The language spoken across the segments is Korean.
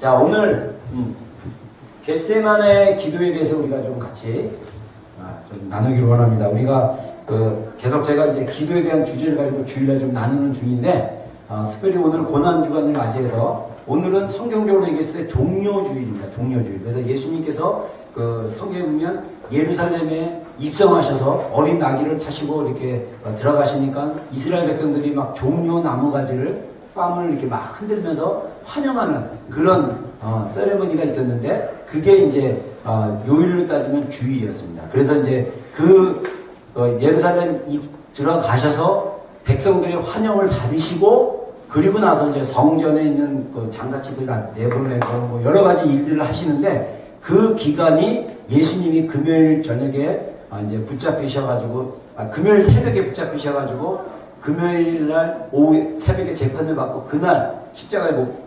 자, 오늘 겟세마네 기도에 대해서 우리가 좀 같이 좀 나누기를 원합니다. 우리가 계속 제가 이제 기도에 대한 주제를 가지고 주일날 좀 나누는 중인데, 특별히 오늘 고난주간을 맞이해서 오늘은 성경적으로 얘기했을 때 종료주일입니다. 종료주일. 그래서 예수님께서 성경에 보면 예루살렘에 입성하셔서 어린 나귀를 타시고 이렇게 들어가시니까 이스라엘 백성들이 막 종료 나무가지를 뺨을 이렇게 막 흔들면서 환영하는 그런 세레머니가 있었는데, 그게 이제 요일로 따지면 주일이었습니다. 그래서 이제 예루살렘 들어가셔서 백성들의 환영을 받으시고, 그리고 나서 이제 성전에 있는 장사치들 다 내보내고 뭐 여러 가지 일들을 하시는데, 그 기간이 예수님이 금요일 저녁에 이제 붙잡히셔가지고, 금요일 새벽에 붙잡히셔가지고 금요일 날 오후 새벽에 재판을 받고 그날 십자가에 못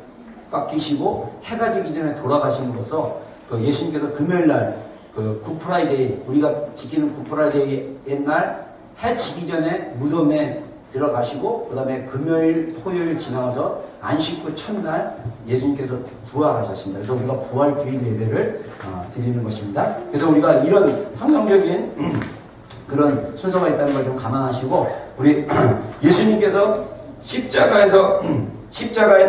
박히시고 해가 지기 전에 돌아가심으로써 예수님께서 금요일 날 굿프라이데이, 우리가 지키는 굿프라이데이 옛날 해 지기 전에 무덤에 들어가시고, 그 다음에 금요일 토요일 지나가서 안식 후 첫날 예수님께서 부활하셨습니다. 그래서 우리가 부활주일 예배를 드리는 것입니다. 그래서 우리가 이런 성경적인 그런 순서가 있다는 걸 좀 감안하시고, 우리 예수님께서 십자가에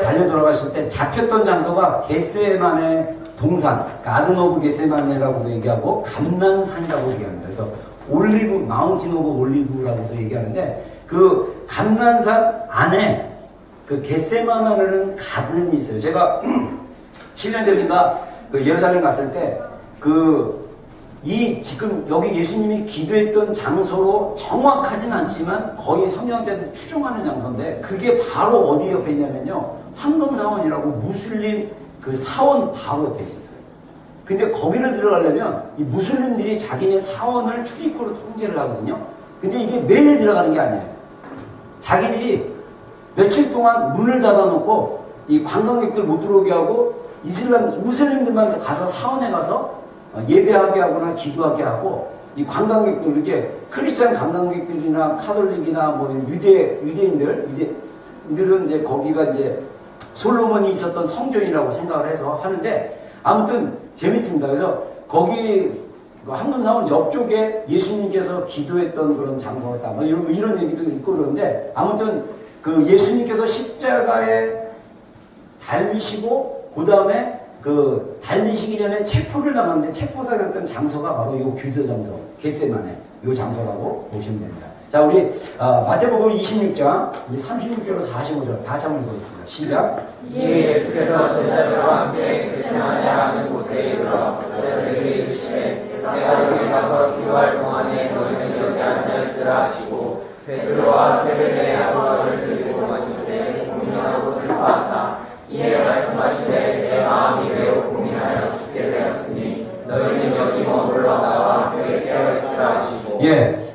달려 돌아가실 때 잡혔던 장소가 겟세마네 동산, 가든 오브 겟세마네라고도 얘기하고 감난산이라고 얘기합니다. 그래서 올리브, 마운틴 오브 올리브라고도 얘기하는데, 그 감난산 안에 그 겟세마네라는 가든이 있어요. 제가 7년 전인가 예루살렘 갔을 때 지금 여기 예수님이 기도했던 장소로 정확하진 않지만 거의 성경자들이 추정하는 장소인데, 그게 바로 어디 옆에 있냐면요, 황금사원이라고 무슬림 사원 바로 옆에 있었어요. 근데 거기를 들어가려면 이 무슬림들이 자기네 사원을 출입구로 통제를 하거든요. 근데 이게 매일 들어가는 게 아니에요. 자기들이 며칠 동안 문을 닫아놓고 이 관광객들 못 들어오게 하고, 무슬림들만 가서 사원에 가서 예배하게 하거나 기도하게 하고, 이 관광객들, 이렇게 크리스찬 관광객들이나 카톨릭이나 뭐 유대인들은 이제 거기가 이제 솔로몬이 있었던 성전이라고 생각을 해서 하는데, 아무튼 재밌습니다. 그래서 거기 황금사원 옆쪽에 예수님께서 기도했던 그런 장소가 뭐 이런 얘기도 있고 그러는데, 아무튼 예수님께서 십자가에 달리시고 그 다음에 달리시기 전에 체포를 당하는데, 체포당했던 장소가 바로 요 기도 장소, 겟세마네 요 장소라고 보시면 됩니다. 자, 우리 마태복음 26장 36절로 45절 다 같이 한번 읽어보겠습니다. 시작. 예수께서 제자들과 함께 겟세마네라는 곳에 이르러 제자들에게 이르시되, 내가 저기 가서 기도할 동안에 너희는 여기 앉아 있으라 하시고, 베드로와 세베대의 아들을 들고 가시되 고민하고 슬퍼하사 이에 말씀하시되, 내 마음이 매우 고민하여 죽게 되었으니 너희는 여기 머물러 나와 함께 깨어 있으라 하시고.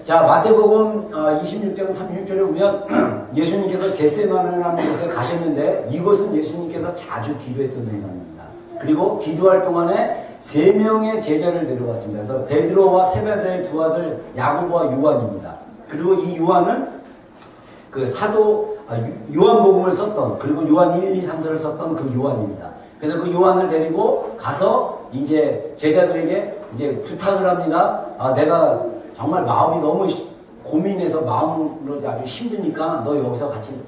자, 마태복음 26장 36절에 보면 예수님께서 겟세마네라는 곳에 가셨는데, 이곳은 예수님께서 자주 기도했던 공간입니다. 그리고 기도할 동안에 3명의 제자를 데려왔습니다. 그래서 베드로와 세베대의 두 아들 야고보와 요한입니다. 그리고 이 요한은 사도 요한복음을 썼던, 그리고 요한 1, 2, 3서를 썼던 그 요한입니다. 그래서 그 요한을 데리고 가서 이제 제자들에게 이제 부탁을 합니다. 내가 정말 마음이 너무 고민해서 마음으로 아주 힘드니까 너 여기서 같이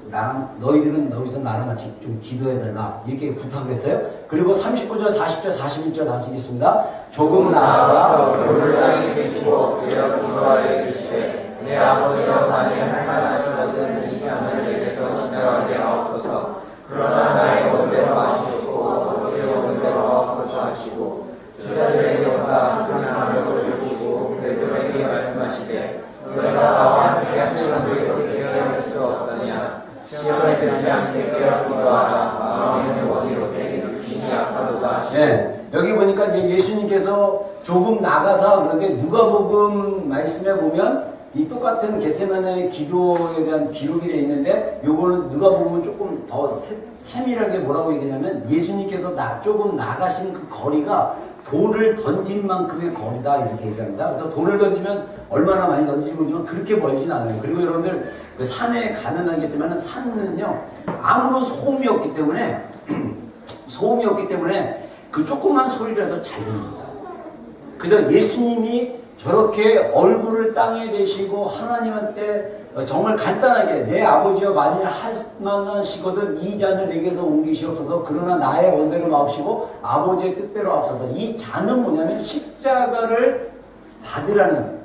너희들은 여기서 나랑 같이 좀 기도해달라, 이렇게 부탁을 했어요. 그리고 39절, 40절, 41절 다 읽겠습니다. 조금 나아가서 요르단에 계시고 이어 기도하여 이르시되, 내 아버지여, 만일 할만하시거든 이 잔을 내게서 지나가게 하옵소서. 그러나 나의 원대로 마시고 아버지의 원대로 거처하시고. 제자들의 역사 하나님을 주시고 베드로에게 말씀하시되, 너희가 나와 함께 한 시간도 이렇게 깨어있을 수 없느냐. 시험에 들지 않게 깨어 기도하라. 마음에는 원이로 되기를 신이 약하도다 하시고. 여기 보니까 이제 예수님께서 조금 나가서, 그런데 누가복음 말씀에 보면 이 똑같은 겟세마네 기도에 대한 기록이 되어 있는데, 요거는 누가복음은 조금 더 세밀하게 뭐라고 얘기하냐면, 예수님께서 조금 나가신 그 거리가 돌을 던진 만큼의 거리다, 이렇게 얘기합니다. 그래서 돌을 던지면 얼마나 많이 던지는지 모르지만 그렇게 멀진 않아요. 그리고 여러분들 산에 가면 알겠지만 산은요 아무런 소음이 없기 때문에 소음이 없기 때문에 그 조그만 소리라도 잘 들립니다. 그래서 예수님이 저렇게 얼굴을 땅에 대시고 하나님한테 정말 간단하게 내 아버지여 만일 할만하시거든 이 잔을 내게서 옮기시옵소서 그러나 나의 원대로 마옵시고 아버지의 뜻대로 하옵소서. 이 잔은 뭐냐면 십자가를 받으라는,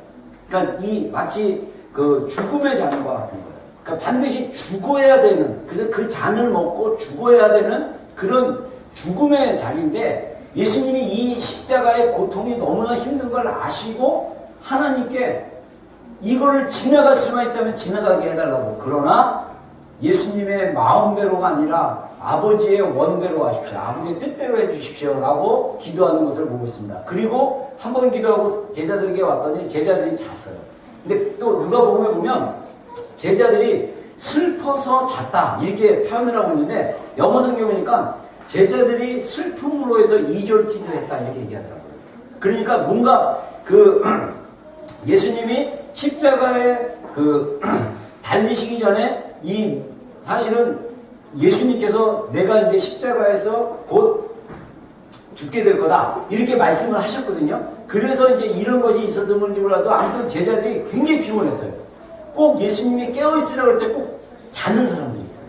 그러니까 이 마치 그 죽음의 잔과 같은 거예요. 그러니까 반드시 죽어야 되는, 그래서 그 잔을 먹고 죽어야 되는 그런 죽음의 잔인데, 예수님이 이 십자가의 고통이 너무나 힘든 걸 아시고 하나님께 이거를 지나갈 수만 있다면 지나가게 해달라고. 그러나 예수님의 마음대로가 아니라 아버지의 원대로 하십시오. 아버지의 뜻대로 해주십시오. 라고 기도하는 것을 보고 있습니다. 그리고 한 번 기도하고 제자들에게 왔더니 제자들이 잤어요. 근데 또 누가복음에 보면 제자들이 슬퍼서 잤다 이렇게 표현을 하고 있는데 영어 성경에 보니까 제자들이 슬픔으로 해서 이졸티도 했다 이렇게 얘기하더라고요. 그러니까 뭔가 그 예수님이 십자가에 그 달리시기 전에 이 사실은 예수님께서 내가 이제 십자가에서 곧 죽게 될 거다 이렇게 말씀을 하셨거든요. 그래서 이제 이런 것이 있었는지 몰라도 아무튼 제자들이 굉장히 피곤했어요. 꼭 예수님이 깨어있으라고 할 때 꼭 자는 사람들이 있어요.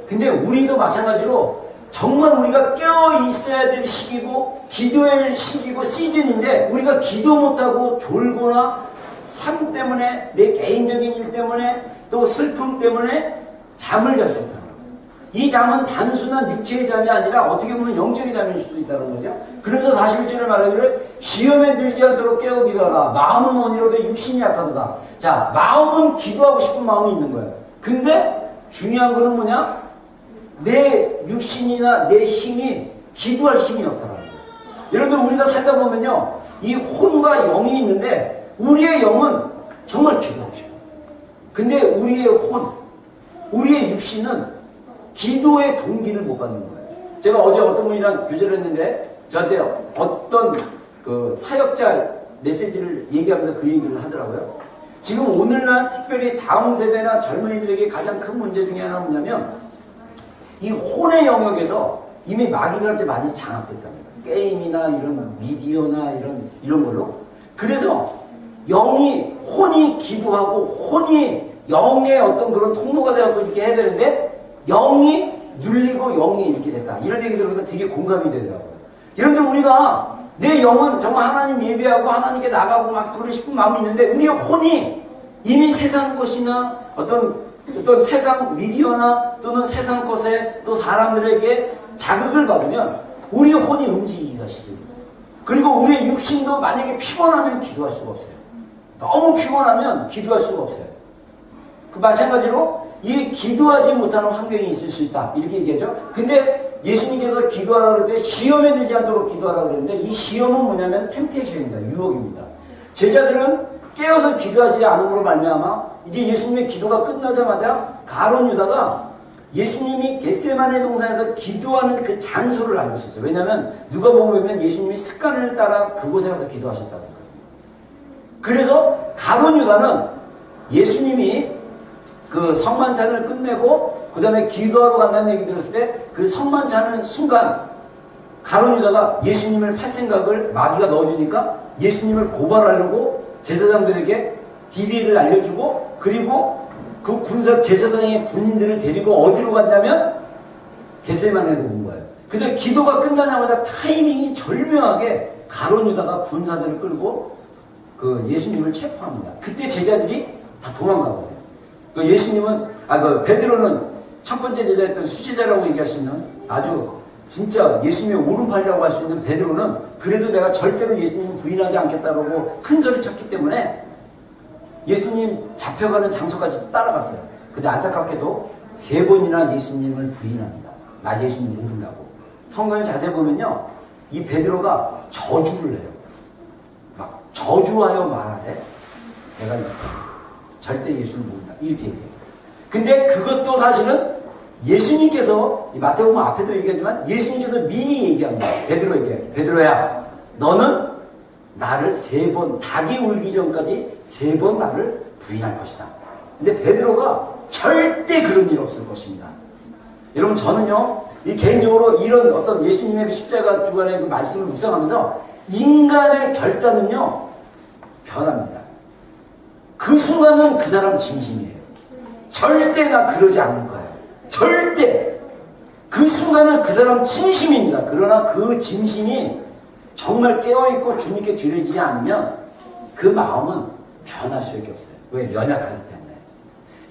근데 우리도 마찬가지로 정말 우리가 깨어있어야 될 시기고 기도할 시기고 시즌인데 우리가 기도 못하고 졸거나 삶 때문에 내 개인적인 일 때문에 또 슬픔 때문에 잠을 잘 수 있다. 이 잠은 단순한 육체의 잠이 아니라 어떻게 보면 영적인 잠일 수도 있다는 거죠. 그래서 41절에 말하기를 시험에 들지 않도록 깨어 기도하라. 마음은 원이로되 육신이 약하도다. 자, 마음은 기도하고 싶은 마음이 있는 거예요. 근데 중요한 거는 뭐냐? 내 육신이나 내 힘이 기도할 힘이 없다는 거예요. 여러분들 우리가 살다 보면요. 이 혼과 영이 있는데 우리의 영은 정말 기도하고 싶어요. 근데 우리의 혼, 우리의 육신은 기도의 동기를 못 받는 거예요. 제가 어제 어떤 분이랑 교제를 했는데 저한테 어떤 그 사역자 메시지를 얘기하면서 그 얘기를 하더라고요. 지금 오늘날 특별히 다음 세대나 젊은이들에게 가장 큰 문제 중에 하나는 뭐냐면 이 혼의 영역에서 이미 마귀들한테 많이 장악됐답니다. 게임이나 이런 미디어나 이런 걸로. 그래서 혼이 기도하고 혼이 영의 어떤 그런 통로가 되어서 이렇게 해야 되는데 영이 눌리고 영이 이렇게 됐다. 이런 얘기 들으니까 되게 공감이 되더라고요. 여러분들 우리가 내 영은 정말 하나님 예배하고 하나님께 나가고 막 그러고 싶은 마음이 있는데 우리의 혼이 이미 세상 것이나 어떤 세상 미디어나 또는 세상 것에 또 사람들에게 자극을 받으면 우리의 혼이 움직이기가 싫습니다. 그리고 우리의 육신도 만약에 피곤하면 기도할 수가 없어요. 너무 피곤하면 기도할 수가 없어요. 그 마찬가지로 이 기도하지 못하는 환경이 있을 수 있다. 이렇게 얘기하죠. 근데 예수님께서 기도하라고 할 때 시험에 들지 않도록 기도하라고 그랬는데 이 시험은 뭐냐면 템테이션입니다. 유혹입니다. 제자들은 깨어서 기도하지 않음으로 말미암아 이제 예수님의 기도가 끝나자마자 가룟 유다가 예수님이 겟세마네 동산에서 기도하는 그 장소를 알고 있었어요. 왜냐하면 누가복음에 보면 예수님이 습관을 따라 그곳에 가서 기도하셨다는 거예요. 그래서 가룟 유다는 예수님이 그 성만찬을 끝내고 그 다음에 기도하러 간다는 얘기 들었을 때 그 성만찬은 순간 가룟 유다가 예수님을 팔 생각을 마귀가 넣어주니까 예수님을 고발하려고 제사장들에게 디데이를 알려주고 그리고 그 제사장의 군인들을 데리고 어디로 갔냐면 겟세마네로 온 거예요. 그래서 기도가 끝나자마자 타이밍이 절묘하게 가룟 유다가 군사들을 끌고 그 예수님을 체포합니다. 그때 제자들이 다 도망가거든요. 예수님은, 베드로는 첫 번째 제자였던 수제자라고 얘기할 수 있는 아주 진짜 예수님의 오른팔이라고 할 수 있는 베드로는 그래도 내가 절대로 예수님을 부인하지 않겠다고 큰 소리 쳤기 때문에 예수님 잡혀가는 장소까지 따라갔어요. 근데 안타깝게도 3번이나 예수님을 부인합니다. 나 예수님 모른다고. 성경을 자세히 보면요. 이 베드로가 저주를 해요. 막 저주하여 말하되 내가 절대 예수를 모른다. 이렇게 얘기해요. 근데 그것도 사실은 예수님께서, 마태복음 앞에도 얘기하지만 예수님께서 미리 얘기합니다. 베드로에게. 베드로야, 너는 나를 3번, 닭이 울기 전까지 3번 나를 부인할 것이다. 근데 베드로가 절대 그런 일 없을 것입니다. 여러분, 저는요, 이 개인적으로 이런 어떤 예수님의 그 십자가 주간의 그 말씀을 묵상하면서 인간의 결단은요, 변합니다. 그 순간은 그 사람 진심이에요. 절대 나 그러지 않을 거예요. 절대. 그 순간은 그 사람 진심입니다. 그러나 그 진심이 정말 깨어있고 주님께 드려지지 않으면 그 마음은 변할 수밖에 없어요. 왜? 연약하기 때문에.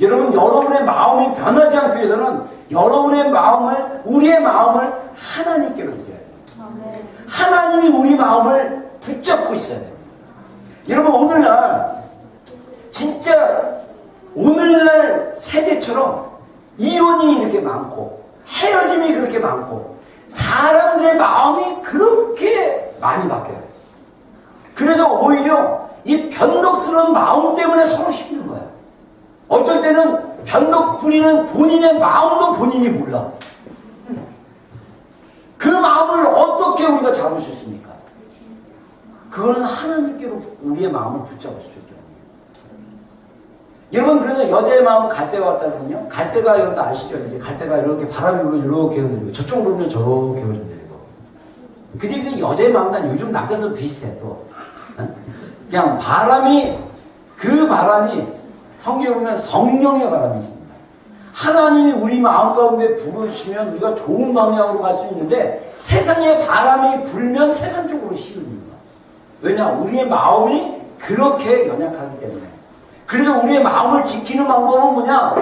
여러분, 여러분의 마음이 변하지 않기 위해서는 여러분의 마음을, 우리의 마음을 하나님께로 드려야 돼요. 하나님이 우리 마음을 붙잡고 있어야 돼요. 여러분, 오늘날 진짜 오늘날 세대처럼 이혼이 이렇게 많고 헤어짐이 그렇게 많고 사람들의 마음이 그렇게 많이 바뀌어요. 그래서 오히려 이 변덕스러운 마음 때문에 서로 힘든 거예요. 어쩔 때는 변덕 부리는 본인의 마음도 본인이 몰라. 그 마음을 어떻게 우리가 잡을 수 있습니까? 그거는 하나님께로 우리의 마음을 붙잡을 수 있죠. 여러분, 그래서 여자의 마음은 갈대가 왔다면요. 갈대가 여러분 아시죠? 이제 갈대가 이렇게 바람이 불면 이렇게 흔들리고 저쪽으로 불면 저렇게 흔들리고. 근데 그 여자의 마음은 요즘 남자들 비슷해 또. 그냥 바람이, 그 바람이 성경에 보면 성령의 바람이 있습니다. 하나님이 우리 마음 가운데 부르시면 우리가 좋은 방향으로 갈 수 있는데 세상의 바람이 불면 세상 쪽으로 휘둘립니다. 왜냐? 우리의 마음이 그렇게 연약하기 때문에. 그래서 우리의 마음을 지키는 방법은 뭐냐?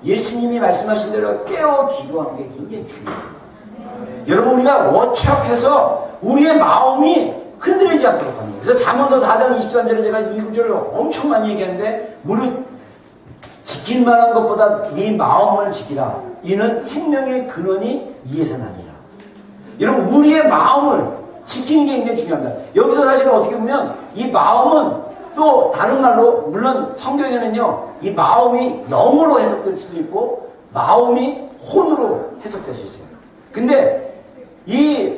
예수님이 말씀하신 대로 깨어 기도하는 게 굉장히 중요해요. 여러분, 우리가 워치업해서 우리의 마음이 흔들리지 않도록 하는 거예요. 그래서 잠언서 4장 23절에 제가 이 구절을 엄청 많이 얘기하는데, 무릇 지킬 만한 것보다 네 마음을 지키라. 이는 생명의 근원이 이에서 나니라. 여러분, 우리의 마음을 지키는 게 굉장히 중요합니다. 여기서 사실은 어떻게 보면 이 마음은 또 다른 말로, 물론 성경에는요, 이 마음이 영으로 해석될 수도 있고 마음이 혼으로 해석될 수 있어요. 근데 이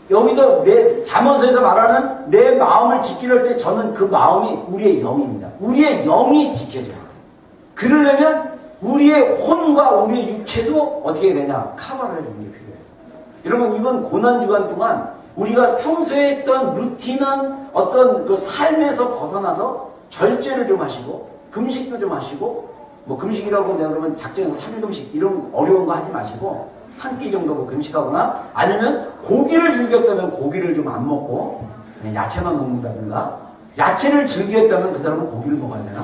여기서 내 잠언서에서 말하는 내 마음을 지키려 때 저는 그 마음이 우리의 영입니다. 우리의 영이 지켜져요. 그러려면 우리의 혼과 우리의 육체도 어떻게 되냐? 카바를 해주는 게 필요해요. 여러분, 이번 고난주간 동안 우리가 평소에 했던 루틴한 어떤 그 삶에서 벗어나서 절제를 좀 하시고 금식도 좀 하시고, 뭐 금식이라고 내가 그러면 작정해서 3일 금식 이런 어려운 거 하지 마시고 한 끼 정도 금식하거나, 아니면 고기를 즐겼다면 고기를 좀 안 먹고 그냥 야채만 먹는다든가, 야채를 즐겼다면 그 사람은 고기를 먹어야 되나?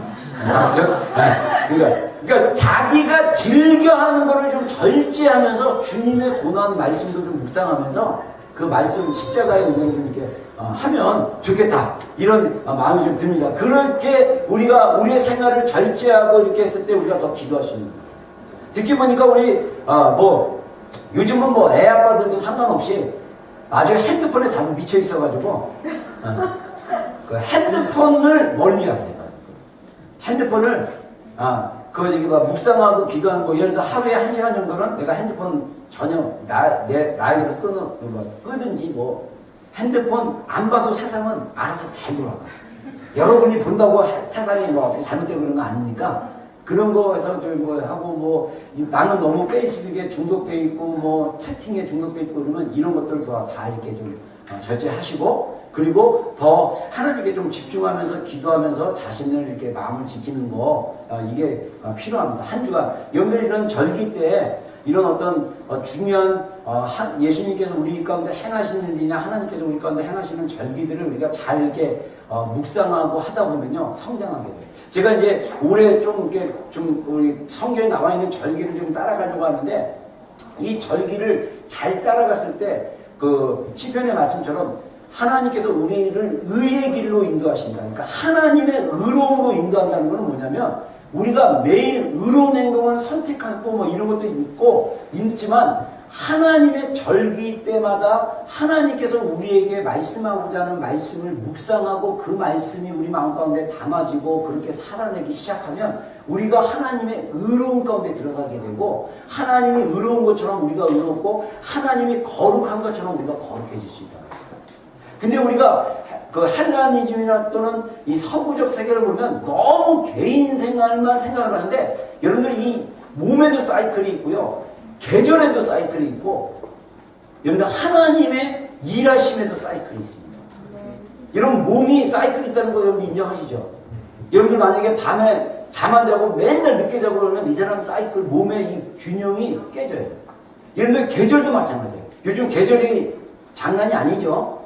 그러니까 자기가 즐겨하는 거를 좀 절제하면서 주님의 고난 말씀도 좀 묵상하면서 그 말씀 십자가의 은혜를 좀 이렇게 하면 좋겠다, 이런 마음이 좀 듭니다. 그렇게 우리가 우리의 생활을 절제하고 이렇게 했을 때 우리가 더 기도할 수 있는 거예요. 듣기 보니까 우리 뭐 요즘은 뭐 애 아빠들도 상관없이 아주 핸드폰에 다 미쳐 있어가지고 그 핸드폰을 멀리하세요. 핸드폰을 그거 저기 막 묵상하고 기도하는 거, 예를 들어서 하루에 1시간 정도는 내가 핸드폰 전혀 나에게서 끄든지, 뭐 핸드폰 안 봐도 세상은 알아서 잘 돌아가. 여러분이 본다고 세상이 뭐 어떻게 잘못되고 그런 거 아니니까, 그런 거에서 좀 뭐 하고, 뭐 나는 너무 페이스북에 중독돼 있고 뭐 채팅에 중독돼 있고 그러면 이런 것들 다 이렇게 좀 절제하시고, 그리고 더 하나님께 좀 집중하면서 기도하면서 자신을 이렇게 마음을 지키는 거, 이게 필요합니다. 한 주간 여러분들 이런 절기 때 이런 어떤 중요한 예수님께서 우리 가운데 행하시는 일이나 하나님께서 우리 가운데 행하시는 절기들을 우리가 잘 이렇게 묵상하고 하다 보면요, 성장하게 돼요. 제가 이제 올해 좀 이렇게 좀 우리 성경에 나와 있는 절기를 좀 따라가려고 하는데, 이 절기를 잘 따라갔을 때 그 시편의 말씀처럼 하나님께서 우리를 의의 길로 인도하신다. 그러니까 하나님의 의로움으로 인도한다는 것은 뭐냐면, 우리가 매일 의로운 행동을 선택하고 뭐 이런 것도 있지만, 하나님의 절기 때마다 하나님께서 우리에게 말씀하고자 하는 말씀을 묵상하고 그 말씀이 우리 마음 가운데 담아지고 그렇게 살아내기 시작하면 우리가 하나님의 의로운 가운데 들어가게 되고, 하나님이 의로운 것처럼 우리가 의롭고 하나님이 거룩한 것처럼 우리가 거룩해질 수 있다. 근데 우리가 그 헬라니즘이나 또는 이 서구적 세계를 보면 너무 개인 생활만 생각을 하는데, 여러분들 이 몸에도 사이클이 있고요, 계절에도 사이클이 있고, 여러분들 하나님의 일하심에도 사이클이 있습니다. 여러분 몸이 사이클이 있다는 거 여러분들 인정하시죠? 여러분들 만약에 밤에 잠 안 자고 맨날 늦게 자고 그러면 이 사람 사이클 몸의 이 균형이 깨져요. 여러분들 계절도 마찬가지예요. 요즘 계절이 장난이 아니죠.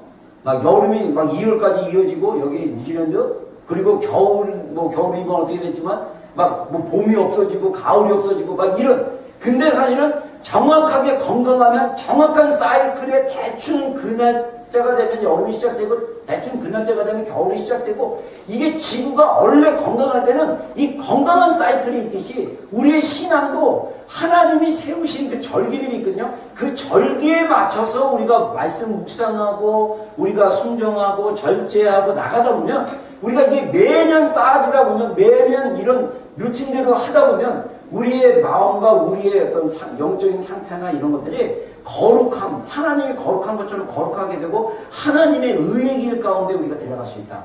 막 여름이 막 2월까지 이어지고 여기 뉴질랜드 그리고 겨울 뭐 겨울이면 어떻게 됐지만 막 뭐 봄이 없어지고 가을이 없어지고 막 이런. 근데 사실은 정확하게 건강하면 정확한 사이클에 대충 그 날짜가 되면 여름이 시작되고 대충 그 날짜가 되면 겨울이 시작되고 이게 지구가 원래 건강할 때는 이 건강한 사이클이 있듯이 우리의 신앙도 하나님이 세우신 그 절기들이 있거든요. 그 절기에 맞춰서 우리가 말씀 묵상하고 우리가 순종하고 절제하고 나가다 보면 우리가 이게 매년 쌓아지다 보면 매년 이런 루틴대로 하다 보면 우리의 마음과 우리의 어떤 영적인 상태나 이런 것들이 거룩함, 하나님이 거룩한 것처럼 거룩하게 되고 하나님의 의의 길 가운데 우리가 들어갈 수 있다.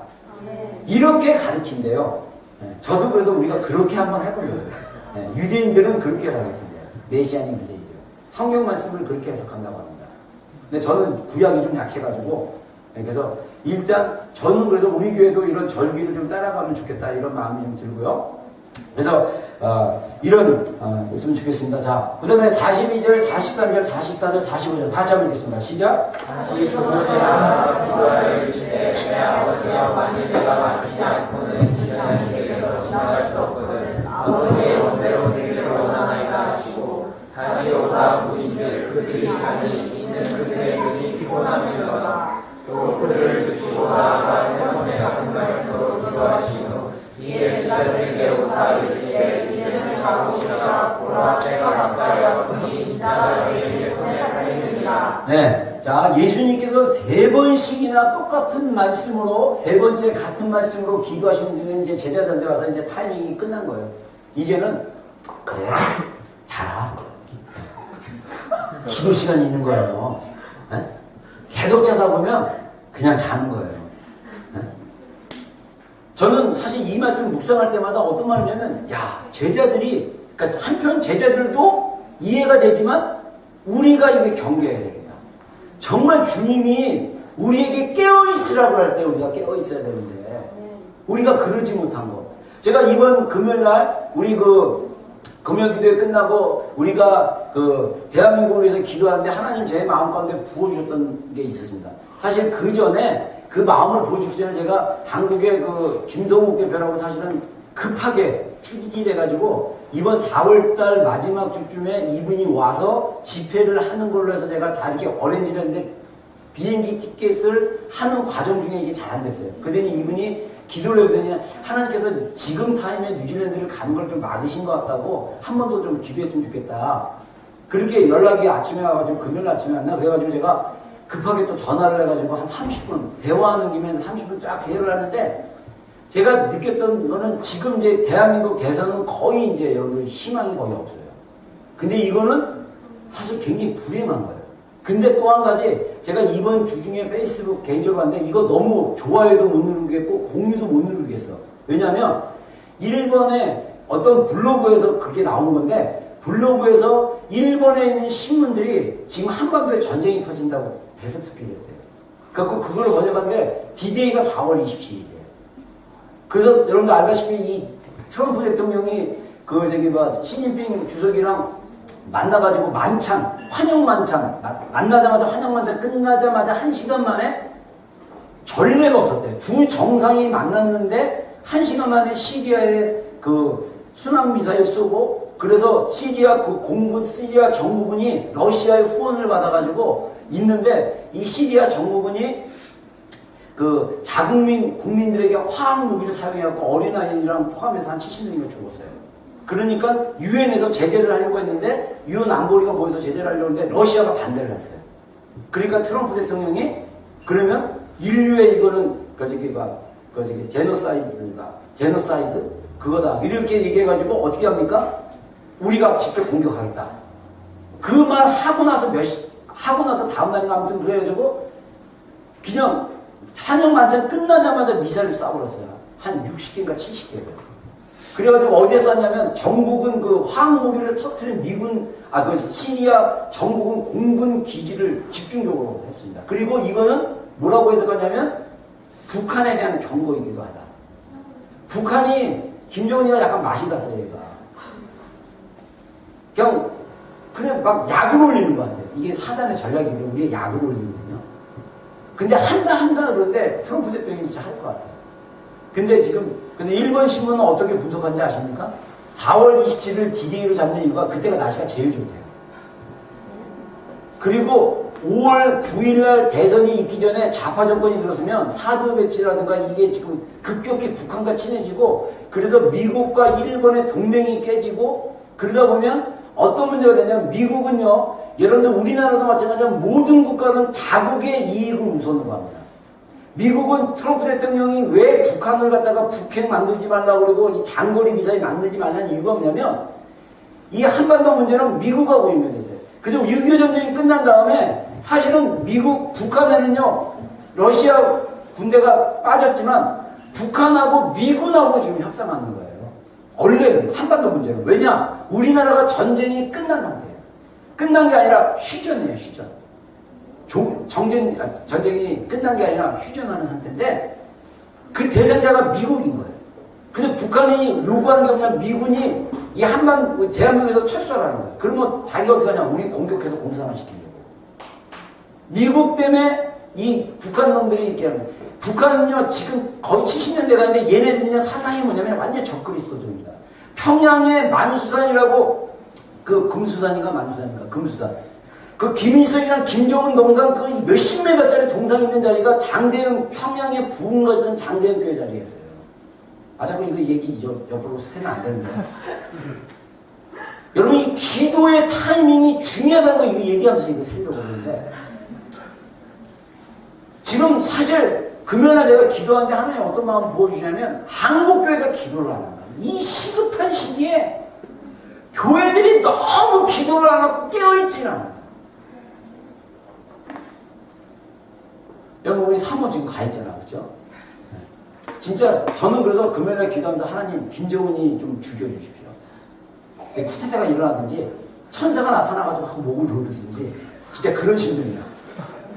이렇게 가르친대요. 저도 그래서 우리가 그렇게 한번 해보려고요. 유대인들은 그렇게 가르친대요. 메시아님 유대인들. 성경 말씀을 그렇게 해석한다고 합니다. 근데 저는 구약이 좀 약해가지고 그래서 일단 저는 그래서 우리 교회도 이런 절기를 좀 따라가면 좋겠다 이런 마음이 좀 들고요. 그래서 이런 있으면 좋겠습니다. 자, 그 다음에 42절, 43절, 44절, 45절 다 같이 한번 읽겠습니다. 시작. 다시 두 번째 하나가 기도하여 이르시되 내 아버지여 만일 내가 마치지 않고는 이 잔이 내게서 지나갈 수 없거든 아버지의 원대로 되기를 원하나이다 하시고 다시 오사 보신즉 그들이 잔이 있는 그들의 눈이 피곤함이더라. 또 그들을 주시고 나아가 세 번째 같은 말씀으로 기도하시며 이에 제자들에게 오사 이르시되 이제는 자고 쉬어라 보라 때가 가까이 왔으니 인자가 주의 손에 달리느니라. 네, 자 예수님께서 세 번씩이나 똑같은 말씀으로 세 번째 같은 말씀으로 기도하시는 중에 이제 제자들한테 와서 이제 타이밍이 끝난 거예요. 이제는 그래 자라. 기도 시간이 있는 거예요. 네? 계속 자다 보면 그냥 자는 거예요. 저는 사실 이 말씀 묵상할 때마다 어떤 말이냐면 야 제자들이 그러니까 한편 제자들도 이해가 되지만 우리가 이게 경계해야 되겠다. 정말 주님이 우리에게 깨어있으라고 할 때 우리가 깨어있어야 되는데 우리가 그러지 못한 거. 제가 이번 금요일날 우리 그 금요기도회 끝나고 우리가 그 대한민국을 위해서 기도하는데 하나님 제 마음 가운데 부어주셨던 게 있었습니다. 사실 그 전에 그 마음을 보여주기 전에 제가 한국의 그 김성욱 대표라고 사실은 급하게 추진해가지고 이번 4월달 마지막 주쯤에 이분이 와서 집회를 하는 걸로 해서 제가 다 이렇게 어레인지를 했는데 비행기 티켓을 하는 과정 중에 이게 잘 안 됐어요. 그랬더니 이분이 기도를 해보더니 하나님께서 지금 타임에 뉴질랜드를 가는 걸 좀 막으신 것 같다고 한 번 더 좀 기도했으면 좋겠다. 그렇게 연락이 아침에 와가지고 금요일 아침에 왔나 그래가지고 제가 급하게 또 전화를 해가지고 한 30분 대화하는 김에 30분 쫙 대화를 하는데 제가 느꼈던 거는 지금 이제 대한민국 대선은 거의 이제 여러분들 희망이 거의 없어요. 근데 이거는 사실 굉장히 불행한 거예요. 근데 또 한 가지 제가 이번 주 중에 페이스북 개인적으로 봤는데 이거 너무 좋아요도 못 누르겠고 공유도 못 누르겠어. 왜냐하면 일본의 어떤 블로그에서 그게 나온 건데 블로그에서 일본에 있는 신문들이 지금 한반도에 전쟁이 터진다고 대서특필을 했대요. 그래서 그걸 번역한데 D-Day가 4월 27일이에요. 그래서 여러분들 알다시피 이 트럼프 대통령이 그 저기 시진핑 주석이랑 만나가지고 만찬, 환영 만찬, 만나자마자 환영 만찬 끝나자마자 1시간 만에 전례가 없었대요. 두 정상이 만났는데 1시간 만에 시리아에 그 순항 미사일 쏘고 그래서 시리아 그 공군, 시리아 정부군이 러시아의 후원을 받아가지고 있는데 이 시리아 정부군이 그 자국민 국민들에게 화학 무기를 사용해갖고 어린아이랑 포함해서 한 70명이 죽었어요. 그러니까 유엔에서 제재를 하려고 했는데 유엔 안보리가 모여서 제재를 하려고 했는데 러시아가 반대를 했어요. 그러니까 트럼프 대통령이 그러면 인류의 이거는 저기 제노사이드 그거다 이렇게 얘기해가지고 어떻게 합니까? 우리가 직접 공격하겠다. 그 말 하고 나서 하고 나서 다음 날인가 아무튼 그래가지고 그냥 한영 만찬 끝나자마자 미사일을 쏴버렸어요. 한 60개인가 70개를. 그래가지고 어디에 쐈냐면 정부군 그 화학무기를 터뜨린 미군 그 시리아 전국은 공군 기지를 집중적으로 했습니다. 그리고 이거는 뭐라고 해석하냐면 북한에 대한 경고이기도 하다. 북한이 김정은이가 약간 맛이 갔어요, 얘가. 그냥 막 약을 올리는 것 같아요. 이게 사단의 전략이고 우리가 약을 올리거든요. 근데 한다 그러는데 트럼프 대통령이 진짜 할 것 같아요. 근데 지금 그래서 일본 신문은 어떻게 분석한지 아십니까? 4월 27일 D-Day로 잡는 이유가 그때가 날씨가 제일 좋대요. 그리고 5월 9일날 대선이 있기 전에 좌파 정권이 들었으면 사드 배치라든가 이게 지금 급격히 북한과 친해지고 그래서 미국과 일본의 동맹이 깨지고 그러다 보면 어떤 문제가 되냐면 미국은요, 여러분들 우리나라도 마찬가지로 모든 국가는 자국의 이익을 우선으로 합니다. 미국은 트럼프 대통령이 왜 북한을 갖다가 북핵 만들지 말라고 그러고 이 장거리 미사일 만들지 말라는 이유가 뭐냐면 이 한반도 문제는 미국하고 연결됐어요. 그래서 6.25 전쟁이 끝난 다음에 사실은 북한에는요, 러시아 군대가 빠졌지만 북한하고 미군하고 지금 협상하는 거예요. 원래는 한반도 문제는. 왜냐? 우리나라가 전쟁이 끝난 상태예요. 끝난 게 아니라 휴전이에요, 휴전. 전쟁이 끝난 게 아니라 휴전하는 상태인데 그 대상자가 미국인 거예요. 근데 북한이 요구하는 게 뭐냐면 미군이 이 대한민국에서 철수하라는 거예요. 그러면 자기가 어떻게 하냐? 우리 공격해서 공산화시키려고. 미국 때문에 이 북한 놈들이 이렇게 하는 거예요. 북한은요, 지금 거의 70년대 가는데 얘네들은요, 사상이 뭐냐면 완전 적그리스도적입니다. 평양의 만수산이라고, 금수산. 그 김일성이랑 김정은 동상 그 몇십 메가짜리 동상 있는 자리가 장대현, 평양의 부흥 같은 장대현 교회 자리였어요. 자꾸 이거 얘기 옆으로 세면 안 되는데. 여러분, 이 기도의 타이밍이 중요하다는 거 이거 얘기하면서 이거 살려고 그러는데. 지금 사실 금요일날 제가 기도하는데 하나님 어떤 마음 부어주시냐면 한국교회가 기도를 안 한다. 이 시급한 시기에 교회들이 너무 기도를 안 하고 깨어있지는 않아요. 여러분 우리 사모 지금 가 있잖아, 그죠? 진짜 저는 그래서 금요일날 기도하면서 하나님 김정은이 좀 죽여주십시오. 쿠데타가 일어나든지 천사가 나타나가지고 한 목을 조르든지 진짜 그런 심정이야.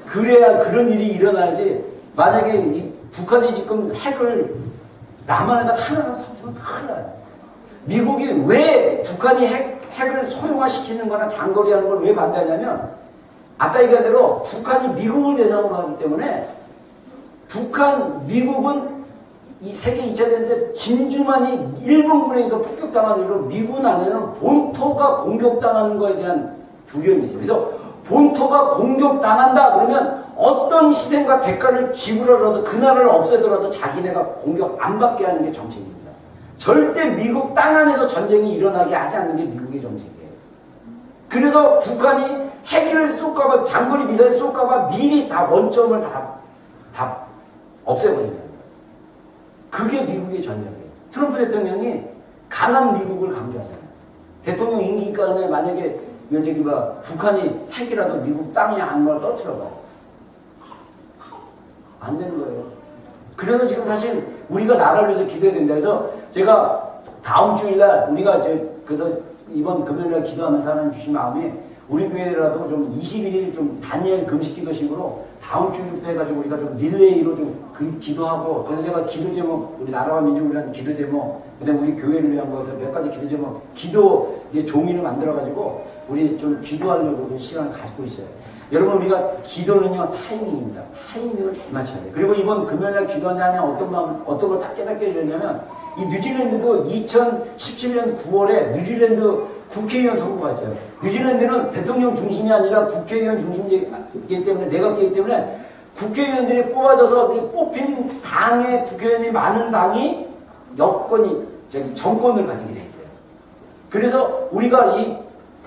그래야 그런 일이 일어나야지. 만약에 이 북한이 지금 핵을 남한에다 하나라도 터뜨리면 큰일 나요. 미국이 왜 북한이 핵을 소형화시키는 거나 장거리 하는 걸 왜 반대하냐면 아까 얘기한 대로 북한이 미국을 대상으로 하기 때문에 미국은 이 세계 2차 대전 때 진주만이 일본군에 의해서 폭격당한 이후로 미군 안에는 본토가 공격당하는 거에 대한 두려움이 있어요. 그래서 본토가 공격당한다 그러면 어떤 희생과 대가를 지불하더라도 그 나라를 없애더라도 자기네가 공격 안 받게 하는 게 정책입니다. 절대 미국 땅 안에서 전쟁이 일어나게 하지 않는 게 미국의 정책이에요. 그래서 북한이 핵을 쏠까봐 장거리 미사일 쏠까봐 미리 다 원점을 다 없애버린다. 그게 미국의 전략이에요. 트럼프 대통령이 강한 미국을 강조하잖아요. 대통령 임기 기간에 만약에 북한이 핵이라도 미국 땅에 안 걸 떨어뜨려봐요. 안 되는 거예요. 그래서 지금 사실 우리가 나라를 위해서 기도해야 된다. 그래서 제가 다음 주일날 우리가 그래서 이번 금요일날 기도하면서 하나님 주신 마음이 우리 교회라도 좀 21일 좀 단일 금식 기도식으로 다음 주일부터 해가지고 우리가 좀 릴레이로 좀 기도하고 그래서 제가 기도 제목 우리 나라와 민족을 위한 기도 제목 그다음에 우리 교회를 위한 것에서 몇 가지 기도 제목 기도 종이를 만들어가지고 우리 좀 기도하려고 우리 시간을 가지고 있어요. 여러분 우리가 기도는요 타이밍입니다. 타이밍을 잘 맞춰야 돼요. 그리고 이번 금요일날 기도한 다음에 어떤 걸 딱 깨닫게 해주냐면 이 뉴질랜드도 2017년 9월에 뉴질랜드 국회의원 선거가 있어요. 뉴질랜드는 대통령 중심이 아니라 국회의원 중심이기 때문에 내각제이기 때문에 국회의원들이 뽑아져서 뽑힌 당의 국회의원이 많은 당이 정권을 가지게 돼 있어요. 그래서 우리가 이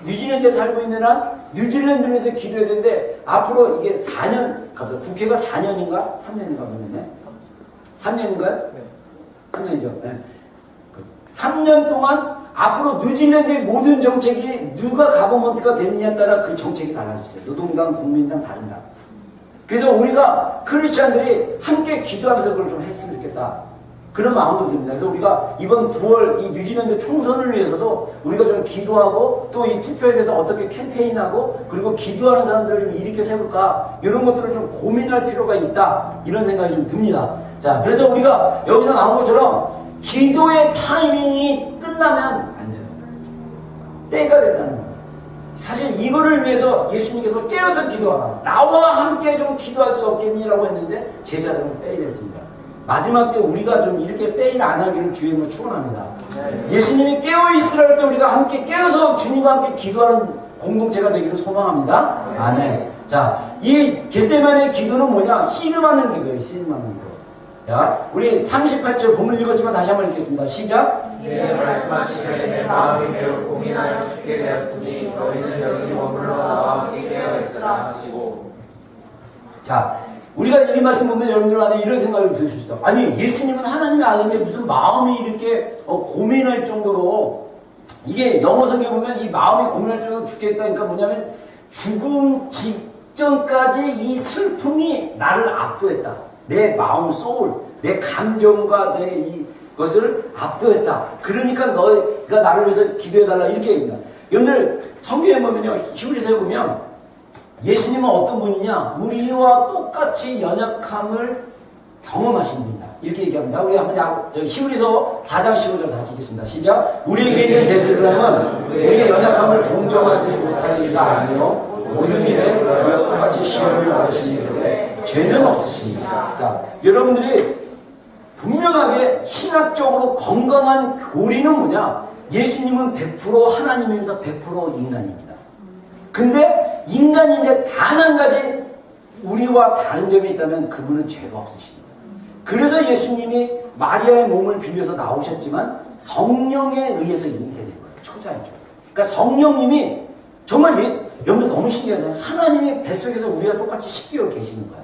뉴질랜드에 살고 있는 한 뉴질랜드를 위해서 기도해야 되는데 앞으로 이게 4년 국회가 4년인가 3년인가 그러는데 3년인가요? 네. 3년이죠. 네. 3년 동안 앞으로 뉴질랜드의 모든 정책이 누가 가버먼트가 되느냐에 따라 그 정책이 달라졌어요. 노동당, 국민당, 다른 당. 그래서 우리가 크리스찬들이 함께 기도하면서 그걸 좀 했으면 좋겠다. 그런 마음도 듭니다. 그래서 우리가 이번 9월 이 뉴질랜드 총선을 위해서도 우리가 좀 기도하고 또 이 투표에 대해서 어떻게 캠페인하고 그리고 기도하는 사람들을 좀 일으켜 세울까 이런 것들을 좀 고민할 필요가 있다 이런 생각이 좀 듭니다. 자, 그래서 우리가 여기서 나온 것처럼 기도의 타이밍이 끝나면 안 돼요. 때가 됐다는 거예요. 사실 이거를 위해서 예수님께서 깨어서 기도하라. 나와 함께 좀 기도할 수 없겠니라고 했는데 제자들은 페일했습니다. 마지막 때 우리가 좀 이렇게 페일 안 하기를 주님으로 축원합니다. 예수님이 깨어있으라 할 때 우리가 함께 깨어서 주님과 함께 기도하는 공동체가 되기를 소망합니다. 아멘. 자, 이 겟세마네의 기도는 뭐냐? 씨름하는 기도예요. 씨름하는 기도. 자, 우리 38절 본문 읽었지만 다시 한번 읽겠습니다. 시작. 네, 말씀하시기를 내 마음이 매우 고민하여 죽게 되었으니 너희는 여기 머물러 나와 함께 깨어 있으라 하시고. 자, 우리가 이 말씀 보면 여러분들 안에 이런 생각을 드실 수 있어요. 아니, 예수님은 하나님의 아들인데 무슨 마음이 이렇게 고민할 정도로, 이게 영어 성경에 보면 이 마음이 고민할 정도로 죽겠다니까 뭐냐면 죽음 직전까지 이 슬픔이 나를 압도했다. 내 마음, 소울, 내 감정과 내 이것을 압도했다. 그러니까 너가 나를 위해서 기도해달라 이렇게 얘기합니다. 여러분들 성경에 보면요, 히브리서에 보면 예수님은 어떤 분이냐? 우리와 똑같이 연약함을 경험하신 분이다. 이렇게 얘기합니다. 우리 한번 히브리서 4장 15절 다시 읽겠습니다. 시작. 우리에게 있는 대제사장은 우리의 연약함을 동정하지 못하는 이가 아니요 모든 일에 우리와 똑같이 시험을 받으시니 때문에 죄는 없으십니다. 자, 여러분들이 분명하게 신학적으로 건강한 교리는 뭐냐? 예수님은 100% 하나님이면서 100% 인간입니다. 근데 인간인데 단 한 가지 우리와 다른 점이 있다면 그분은 죄가 없으십니다. 그래서 예수님이 마리아의 몸을 빌려서 나오셨지만 성령에 의해서 잉태된 거예요. 초자이죠. 그러니까 성령님이 정말 여러분들 너무 신기하잖아요. 하나님이 뱃속에서 우리가 똑같이 10개월 계시는 거야.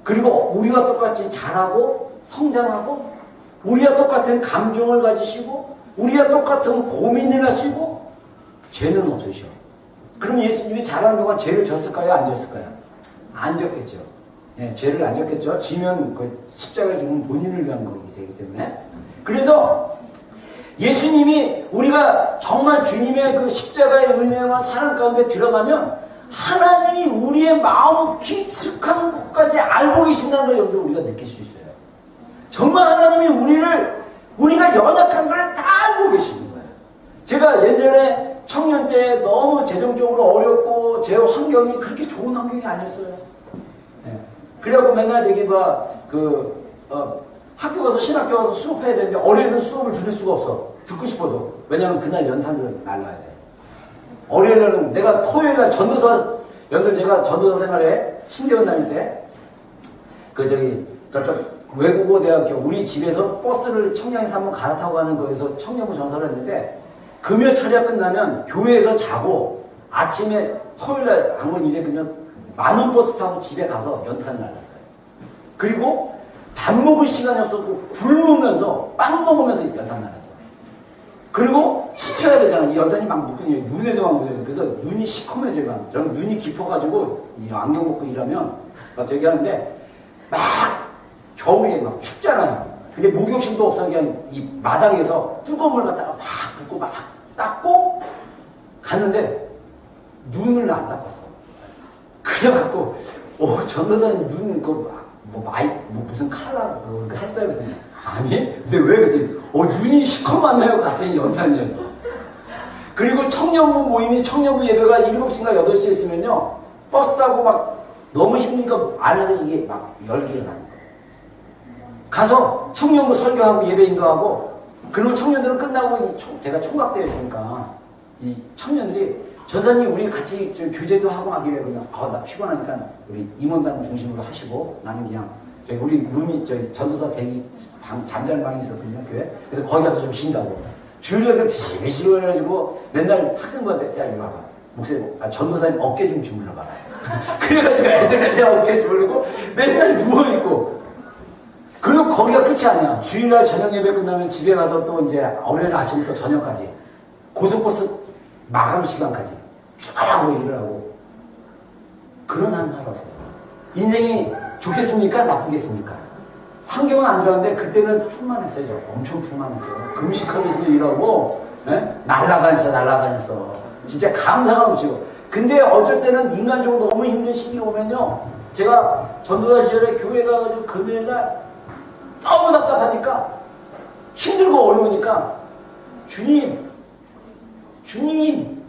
그리고 우리와 똑같이 자라고 성장하고 우리와 똑같은 감정을 가지시고 우리와 똑같은 고민을 하시고 죄는 없으셔. 그럼 예수님이 자라는 동안 죄를 졌을까요? 안 졌을까요? 안 졌겠죠. 네, 죄를 안 졌겠죠. 지면 그 십자가에 죽은 본인을 위한 거기 되기 때문에. 그래서 예수님이 우리가 정말 주님의 그 십자가의 은혜와 사랑 가운데 들어가면 하나님이 우리의 마음 깊숙한 곳까지 알고 계신다는 걸 여러분들 우리가 느낄 수 있어요. 정말 하나님이 우리가 연약한 걸 다 알고 계시는 거예요. 제가 예전에 청년 때 너무 재정적으로 어렵고 제 환경이 그렇게 좋은 환경이 아니었어요. 네. 그래갖고 맨날 저기 학교 가서 신학교 가서 수업해야 되는데 월요일은 수업을 들을 수가 없어. 듣고 싶어도. 왜냐면 그날 연탄을 날라야 돼. 월요일은 내가 토요일날 여러분들 제가 전도사 생활에 신대원 다닐 때 저쪽 외국어 대학교 우리 집에서 버스를 청량에서 한번 갈아타고 가는 거에서 청년부 전설을 했는데 금요 철야 끝나면 교회에서 자고 아침에 토요일날 아무리 일에 그냥 만원 버스 타고 집에 가서 연탄을 날랐어요. 그리고 밥 먹을 시간이 없어서 굶으면서 빵 먹으면서 연탄 날랐어요. 그리고 시쳐야 되잖아. 이 연탄이 막 묶으니 눈에도 막 묻어요. 그래서 눈이 시커매져요. 저는 눈이 깊어가지고 이 안경 벗고 일하면 막 되게 하는데 막 겨울에 막 춥잖아요. 근데 목욕심도 없어 그냥 이 마당에서 뜨거운 물 갖다가 막 붓고 막 닦고 갔는데 눈을 안 닦았어. 그래갖고 전도사님 눈 무슨 칼라 했어요? 그래서 아니? 근데 왜 그랬더니 눈이 시커멓네요. 갔더니 연탄이었어. 그리고 청년부 모임이 청년부 예배가 7시인가 8시에 있으면요 버스 타고 막 너무 힘드니까 안에서 이게 막 열기가 나는 거예요. 가서 청년부 설교하고 예배 인도하고 그러면 청년들은 끝나고 제가 총각대에 있으니까 이 청년들이 전사님 우리 같이 좀 교제도 하고 하기 위해 그냥 나 피곤하니까 우리 임원단 중심으로 하시고 나는 그냥 우리 룸이 전도사 대기 잠자는 방이 있었거든요 교회. 그래서 거기 가서 좀 쉰다고 주일날 비실비실 해가지고 맨날 학생들한테 야 이리 와봐 목사님 전도사님 어깨 좀 주물러봐라. 그래가지고 애들한테 어깨 주물르고 맨날 누워있고 그리고 거기가 끝이 아니야. 주일날 저녁 예배 끝나면 집에 가서 또 이제 월요일 아침부터 저녁까지 고속버스 마감 시간까지 쫙하고 일을 하고 그런 한 살았어요. 인생이 좋겠습니까? 나쁘겠습니까? 환경은 안 좋았는데 그때는 충만했어요. 저 엄청 충만했어요. 금식하면서도 일하고 날라다녔어. 진짜 감사가 넘치고. 근데 어쩔 때는 인간적으로 너무 힘든 시기 오면요, 제가 전도사 시절에 교회 가가지고 금요일날 너무 답답하니까 힘들고 어려우니까 주님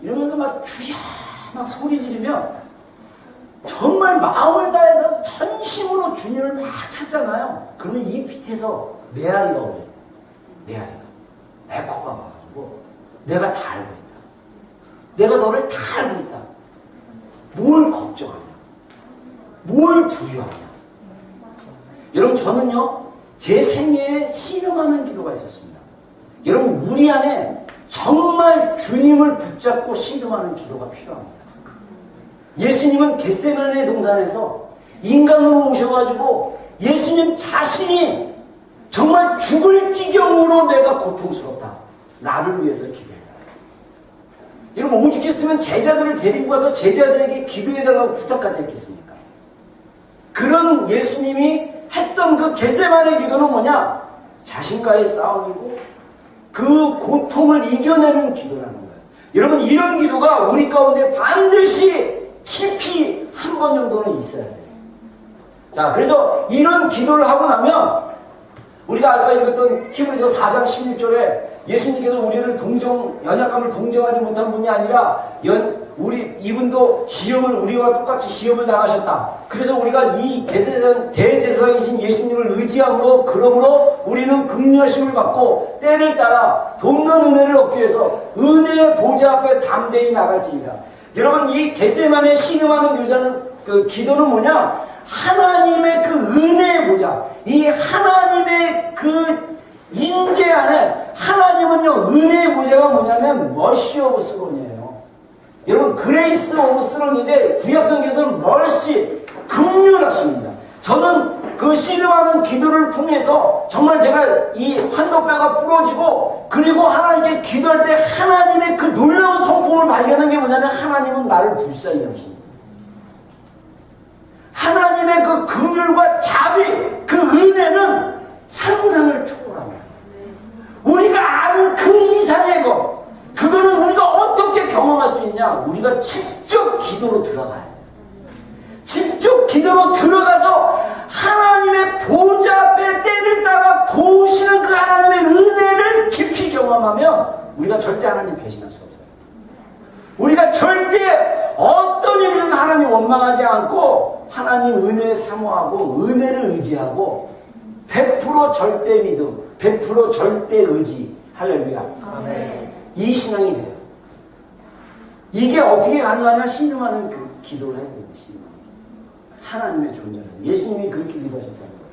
이러면서 막 주야 막 소리 지르면 정말 마음을 다해서 전심으로 주님을 막 찾잖아요. 그러면 이 밑에서 메아리가 오죠. 메아리가 에코가 와가지고 내가 다 알고 있다. 내가 너를 다 알고 있다. 뭘 걱정하냐? 뭘 두려워하냐? 여러분, 저는요 제 생애에 씨름하는 기도가 있었습니다. 여러분, 우리 안에 정말 주님을 붙잡고 씨름하는 기도가 필요합니다. 예수님은 겟세마네 동산에서 인간으로 오셔가지고 예수님 자신이 정말 죽을 지경으로 내가 고통스럽다, 나를 위해서 기도해라. 여러분, 오죽했으면 제자들을 데리고 가서 제자들에게 기도해달라고 부탁까지 했겠습니까? 그런 예수님이 했던 그 겟세마네 기도는 뭐냐? 자신과의 싸움이고 그 고통을 이겨내는 기도라는 거예요. 여러분, 이런 기도가 우리 가운데 반드시 깊이 한 번 정도는 있어야 돼요. 자, 그래서 이런 기도를 하고 나면 우리가 아까 읽었던 히브리서 4장 16절에 예수님께서 우리를 연약함을 동정하지 못한 분이 아니라 이분도 시험을 우리와 똑같이 시험을 당하셨다. 그래서 우리가 이 대제사장이신 예수님을 의지함으로, 그러므로 우리는 긍휼하심을 받고 때를 따라 돕는 은혜를 얻기 위해서 은혜의 보좌 앞에 담대히 나갈지니라. 여러분, 이 겟세마네 씨름하는 그 기도는 뭐냐? 하나님의 그 은혜의 보좌, 이 하나님의 그 인재 안에, 하나님은요 은혜의 보좌가 뭐냐면 머시 오브 스론이에요. 여러분, 그레이스 오브 스론인데 구약성경에서는 머시, 긍휼하십니다. 저는 그 씨름하는 기도를 통해서 정말 제가 이 환도뼈가 부러지고, 그리고 하나님께 기도할 때 하나님의 그 놀라운 성품을 발견한 게 뭐냐면, 하나님은 나를 불쌍히 여기십니다. 하나님의 그 긍휼과 자비, 그 은혜는 상상을 초월합니다. 우리가 아는 그 이상의 것, 그거는 우리가 어떻게 경험할 수 있냐? 우리가 직접 기도로 들어가야 돼요. 직접 기도로 들어가서 하나님의 보좌 앞에 때를 따라 도우시는 그 하나님의 은혜를 깊이 경험하면 우리가 절대 하나님 배신할 수 없어요. 우리가 절대 어떤 일이든 하나님 원망하지 않고 하나님 은혜에 사모하고 은혜를 의지하고 100% 절대 믿음, 100% 절대 의지. 할렐루야. 아멘. 이 신앙이 돼요. 이게 어떻게 가능하냐? 신음하는 그 기도를 해야 돼요. 하나님의 존재는. 예수님이 그렇게 기도하셨다는 거예요.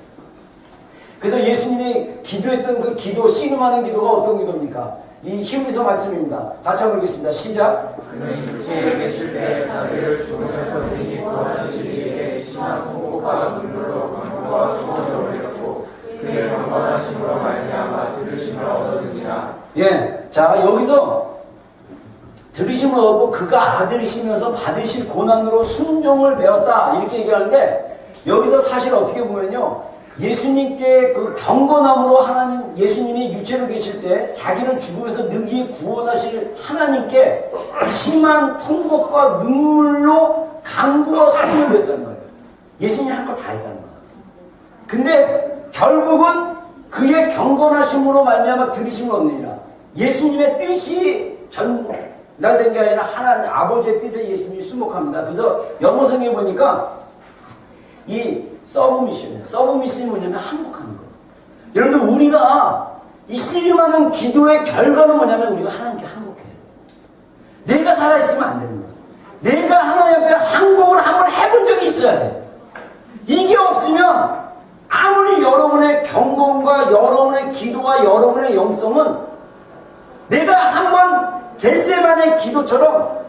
그래서 예수님이 기도했던 그 기도, 신음하는 기도가 어떤 기도입니까? 이 히브리서 말씀입니다. 같이 한번 읽겠습니다. 시작. 그는 육체에 계실 때 자비를 주문해서 능히 구원하시기 위해 심한 공고가 눈물로 강구와 소원을 올렸고 그의 경건하심으로 말미암아 들으심을 얻었느니라. 예, 자, 여기서 들으심을 얻고 그가 아들이시면서 받으실 고난으로 순종을 배웠다, 이렇게 얘기하는데, 여기서 사실 어떻게 보면요, 예수님께 그 경건함으로 하나님, 예수님이 유체로 계실 때 자기를 죽음에서 능히 구원하실 하나님께 심한 통곡과 눈물로 간구와 소원을 배웠다는 거예요. 예수님이 할 거 다 했다는 거예요. 근데 결국은 그의 경건하심으로 말미암아 들으심을 얻느니라. 예수님의 뜻이 전달된 게 아니라 하나님 아버지의 뜻에 예수님이 수목합니다. 그래서 영어 성경에 보니까 이 서브미션이 뭐냐면 항복하는 거. 여러분들, 우리가 이 씨름하는 기도의 결과는 뭐냐면 우리가 하나님께 항복해요. 내가 살아있으면 안 되는 거예요. 내가 하나님 앞에 항복을 한번 해본 적이 있어야 돼. 이게 없으면 아무리 여러분의 경건과 여러분의 기도와 여러분의 영성은, 내가 한번 겟세마네 기도처럼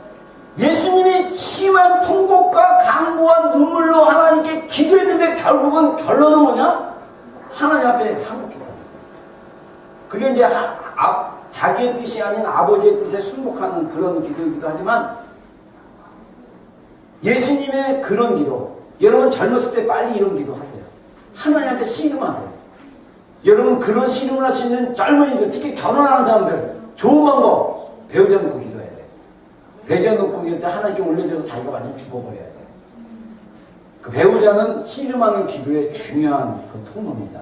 예수님이 심한 통곡과 간구와 눈물로 하나님께 기도했는데 결국은 결론은 뭐냐? 하나님 앞에 항복했다. 그게 이제 자기의 뜻이 아닌 아버지의 뜻에 순복하는 그런 기도이기도 하지만, 예수님의 그런 기도, 여러분 젊었을 때 빨리 이런 기도 하세요. 하나님 앞에 씨름하세요. 여러분 그런 씨름을 할 수 있는 젊은이들, 특히 결혼하는 사람들 좋은 방법, 배우자 놓고 기도해야 돼. 배우자 놓고 기도할 때 하나님께 올려줘서 자기가 완전 죽어버려야 돼. 그 배우자는 씨름하는 기도의 중요한 그 통로입니다.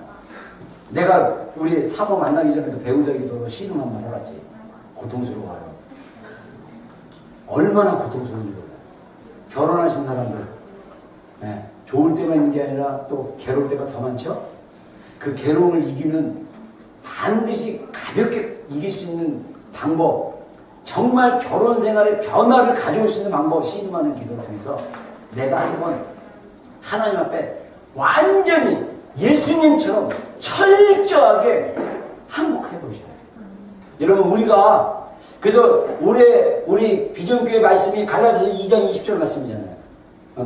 내가 우리 사모 만나기 전에도 배우자 기도로 씨름 한번 해봤지. 고통스러워요. 얼마나 고통스러운지 몰라요. 결혼하신 사람들, 네, 좋을 때만 있는 게 아니라 또 괴로울 때가 더 많죠? 그 괴로움을 이기는, 반드시 가볍게 이길 수 있는 방법, 정말 결혼 생활에 변화를 가져올 수 있는 방법, 씨름하는 기도를 통해서 내가 한번 하나님 앞에 완전히 예수님처럼 철저하게 항복해 보셔야 돼요. 여러분, 우리가 그래서 올해 우리 비전교회 말씀이 갈라디아서 2장 20절 말씀이잖아요.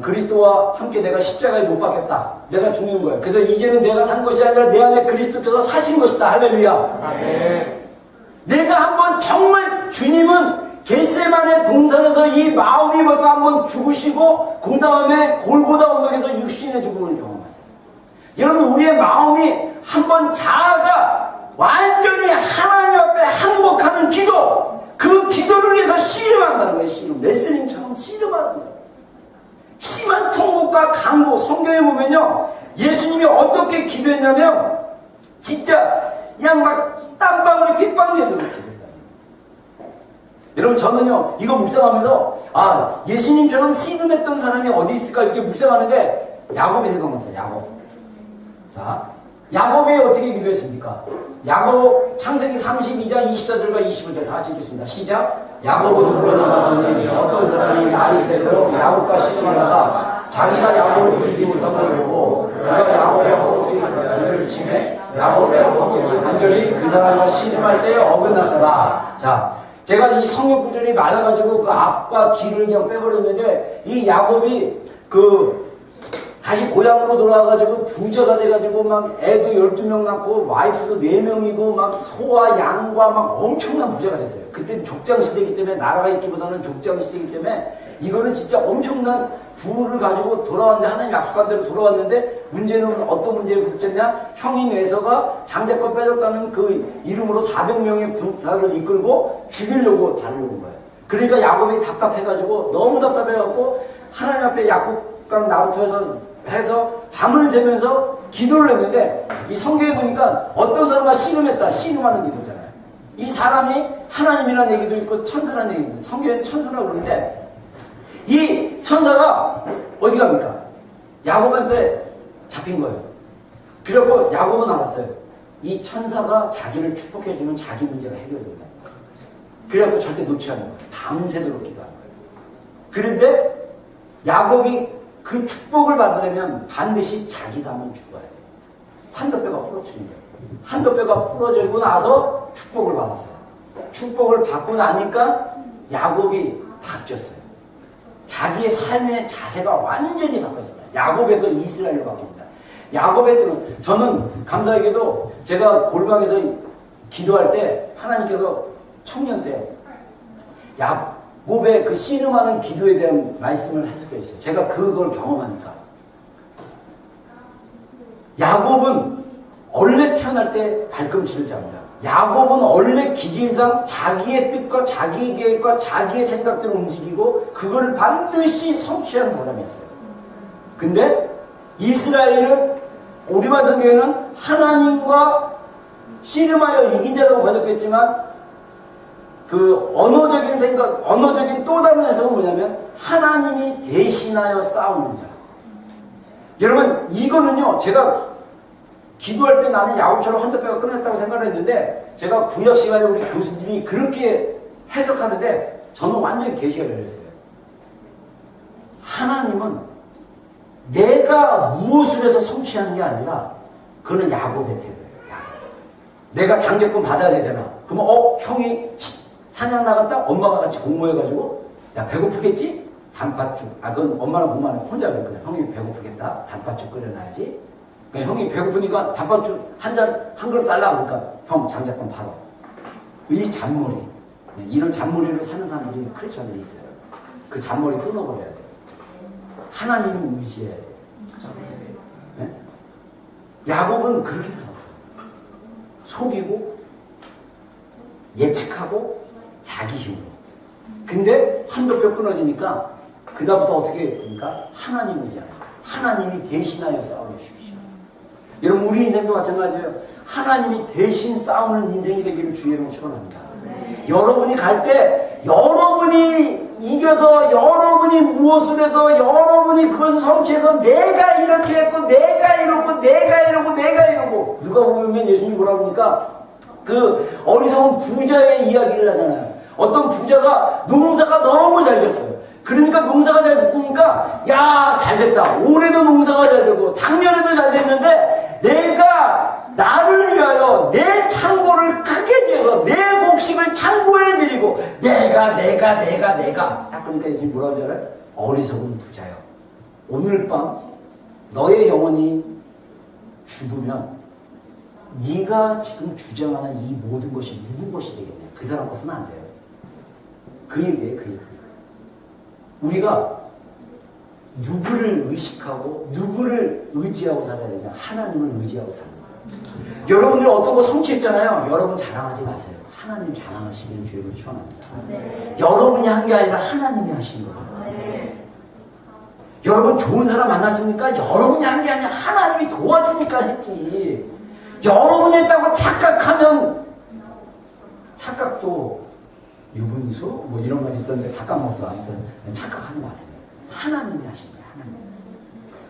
그리스도와 함께 내가 십자가에 못 박혔다. 내가 죽는 거예요. 그래서 이제는 내가 산 것이 아니라 내 안에 그리스도께서 사신 것이다. 할렐루야. 아멘. 내가 한번 정말 주님은 겟세마네 동산에서 이 마음이 벌써 한번 죽으시고 그 다음에 골고다 언덕에서 육신의 죽음을 경험하세요. 여러분, 우리의 마음이 한번 자아가 완전히 하나님 앞에 항복하는 기도, 그 기도를 위해서 씨름한다는 거예요. 씨름. 레슬링처럼 씨름하는 거예요. 심한 통곡과 간구. 성경에 보면요, 예수님이 어떻게 기도했냐면 진짜 그냥 막 땀방울에 핏방울이 되도록 기도했다. 여러분, 저는요 이거 묵상하면서 예수님처럼 씨름했던 사람이 어디 있을까 이렇게 묵상하는데 야곱이 생각났어요. 야곱. 자, 야곱이 어떻게 기도했습니까? 야곱 창세기 32장 24절과 25절 다 같이 읽겠습니다. 시작. 야곱은 물러나가더니 어떤 사람이 날이 새도록 야곱과 씨름하다가 자기가 야곱을 이기지 못한 걸 보고 그가 야곱의 허벅지 간절을 치매 야곱의 허벅지 간절이 그 사람과 씨름할 때 어긋났더라. 자, 제가 이 성경 구절이 많아가지고 그 앞과 뒤를 그냥 빼버렸는데, 이 야곱이 다시 고향으로 돌아와가지고 부자가 돼가지고 막 애도 12명 낳고 와이프도 4명이고 막 소와 양과 막 엄청난 부자가 됐어요. 그때는 족장시대이기 때문에, 나라가 있기보다는 족장시대이기 때문에 이거는 진짜 엄청난 부를 가지고 돌아왔는데, 하나님 약속한 대로 돌아왔는데, 문제는 어떤 문제에 붙였냐? 형인 에서가 장자권 뺏었다는 그 이름으로 400명의 군사를 이끌고 죽이려고 달려온 거예요. 그러니까 야곱이 답답해가지고, 너무 답답해갖고 하나님 앞에 약속과 나루토에서 해서 밤을 새면서 기도를 했는데, 이 성경에 보니까 어떤 사람과 씨름했다. 씨름하는 기도잖아요. 이 사람이 하나님이라는 얘기도 있고 천사라는 얘기도 있고, 성경에 천사라고 그러는데, 이 천사가 어디 갑니까? 야곱한테 잡힌 거예요. 그리고 야곱은 알았어요. 이 천사가 자기를 축복해주면 자기 문제가 해결된다. 그래갖고 절대 놓지 않는 거예요. 밤새도록 기도하는 거예요. 그런데 야곱이 그 축복을 받으려면 반드시 자기가 한번 죽어야 돼요. 환도뼈가 부러지는 거예요. 환도뼈가 부러지고 나서 축복을 받았어요. 축복을 받고 나니까 야곱이 바뀌었어요. 자기의 삶의 자세가 완전히 바뀌었습니다. 야곱에서 이스라엘로 바뀝니다. 야곱의 뜻은, 저는 감사하게도 제가 골방에서 기도할 때 하나님께서 청년 때 야곱의 그 씨름하는 기도에 대한 말씀을 해석해 주셨어요. 제가 그걸 경험하니까. 야곱은 원래 태어날 때 발꿈치를 잡는 자. 야곱은 원래 기질상 자기의 뜻과 자기의 계획과 자기의 생각대로 움직이고 그걸 반드시 성취하는 사람이었어요. 근데 이스라엘은, 우리만 성경에는 하나님과 씨름하여 이긴 자라고 번역했지만, 그 언어적인 생각, 언어적인 또 다른 해석은 뭐냐면 하나님이 대신하여 싸우는 자. 여러분, 이거는요, 제가 기도할 때 나는 야곱처럼 환도뼈가 끊었다고 생각을 했는데, 제가 구약 시간에 우리 교수님이 그렇게 해석하는데 저는 완전히 계시가 열렸어요. 하나님은 내가 무엇을 해서 성취하는 게 아니라 그거는 야곱의 태도예요. 내가 장제권 받아야 되잖아. 그러면 형이 사냥 나갔다? 엄마가 같이 공모해가지고, 야, 배고프겠지? 단팥죽. 그건 엄마랑 공부하는 혼자 그랬거든. 형이 배고프겠다? 단팥죽 끓여놔야지. 그러니까 형이 배고프니까 단팥죽 한 그릇 달라. 그러니까 형 장작권 팔아. 이 잔머리. 이런 잔머리로 사는 사람들이 크리스천들이 있어요. 그 잔머리 끊어버려야 돼요. 하나님을 의지해야 돼요. 네? 야곱은 그렇게 살았어요. 속이고 예측하고 자기 힘으로. 근데 한도뼈 끊어지니까 그다음부터 어떻게 됩니까? 하나님이잖아요. 하나님이 대신하여 싸워주십시오. 여러분 우리 인생도 마찬가지예요. 하나님이 대신 싸우는 인생이 되기를 주의 이름으로 축원합니다. 여러분이 갈 때 여러분이 이겨서 여러분이 무엇을 해서 여러분이 그것을 성취해서 내가 이렇게 했고 내가 이러고 내가 이러고 내가 이러고 누가 보면 예수님 뭐라고 그러니까 그 어리석은 부자의 이야기를 하잖아요. 어떤 부자가 농사가 너무 잘 됐어요. 그러니까 농사가 잘 됐으니까 야 잘됐다. 올해도 농사가 잘 되고 작년에도 잘 됐는데 내가 나를 위하여 내 창고를 크게 지어서 내 곡식을 창고에 드리고 내가 딱 그러니까 예수님 뭐라고 하잖아요? 어리석은 부자요. 오늘 밤 너의 영혼이 죽으면 네가 지금 주장하는 이 모든 것이 누구 것이 되겠냐. 그 사람 것은 안 돼요. 그 얘기예요. 그 얘기. 우리가 누구를 의식하고 누구를 의지하고 살아야 되냐. 하나님을 의지하고 사는 거예요. 여러분들이 어떤 거 성취했잖아요. 여러분 자랑하지 마세요. 하나님 자랑하시기를 주의를 축원합니다. 여러분이 한 게 아니라 하나님이 하신 거예요. 여러분 좋은 사람 만났습니까? 여러분이 한 게 아니라 하나님이 도와주니까 했지. 여러분이 했다고 착각하면 착각도 유분수 뭐 이런 말 있었는데 다 까먹었어. 아무튼 착각하지 마세요. 하나님이 하신 거예요. 하나님.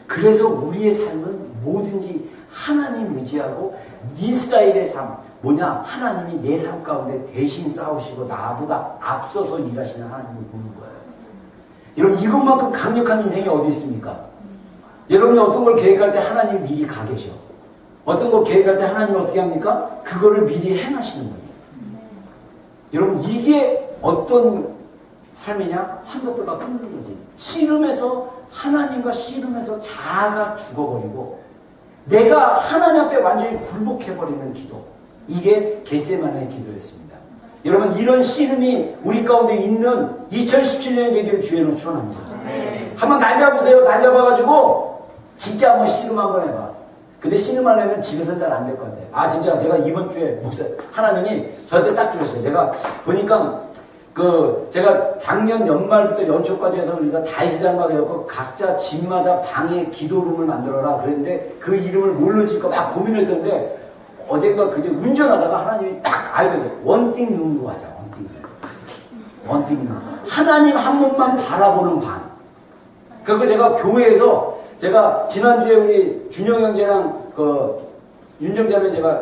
그래서 우리의 삶은 뭐든지 하나님 의지하고 이스라엘의 삶 뭐냐? 하나님이 내 삶 가운데 대신 싸우시고 나보다 앞서서 일하시는 하나님을 보는 거예요. 여러분 이것만큼 강력한 인생이 어디 있습니까? 여러분이 어떤 걸 계획할 때 하나님이 미리 가 계셔. 어떤 걸 계획할 때 하나님이 어떻게 합니까? 그거를 미리 행하시는 거예요. 여러분 이게 어떤 삶이냐? 환도뼈가 끊는 거지. 씨름에서 하나님과 씨름에서 자아가 죽어버리고 내가 하나님 앞에 완전히 굴복해버리는 기도. 이게 겟세마네의 기도였습니다. 여러분 이런 씨름이 우리 가운데 있는 2017년이 되기를 주의로 축원합니다. 한번 날 잡으세요. 날 잡아가지고 진짜 한번 씨름 한번 해봐. 근데 씨름하려면 집에서는 잘 안 될 것 같아요. 아 진짜 제가 이번 주에 목사 하나님이 저한테 딱 주셨어요. 제가 보니까 제가 작년 연말부터 연초까지 해서 우리가 다이스장막 해갖고 각자 집마다 방에 기도룸을 만들어라 그랬는데 그 이름을 뭘로 지을까 막 고민을 했었는데 어젠가 그제 운전하다가 하나님이 딱 알려줘요. 원띵룸으로 하자. 원띵룸. 하나님 한 번만 바라보는 방. 그리고 제가 교회에서 제가 지난주에 우리 준영 형제랑 윤정자매 제가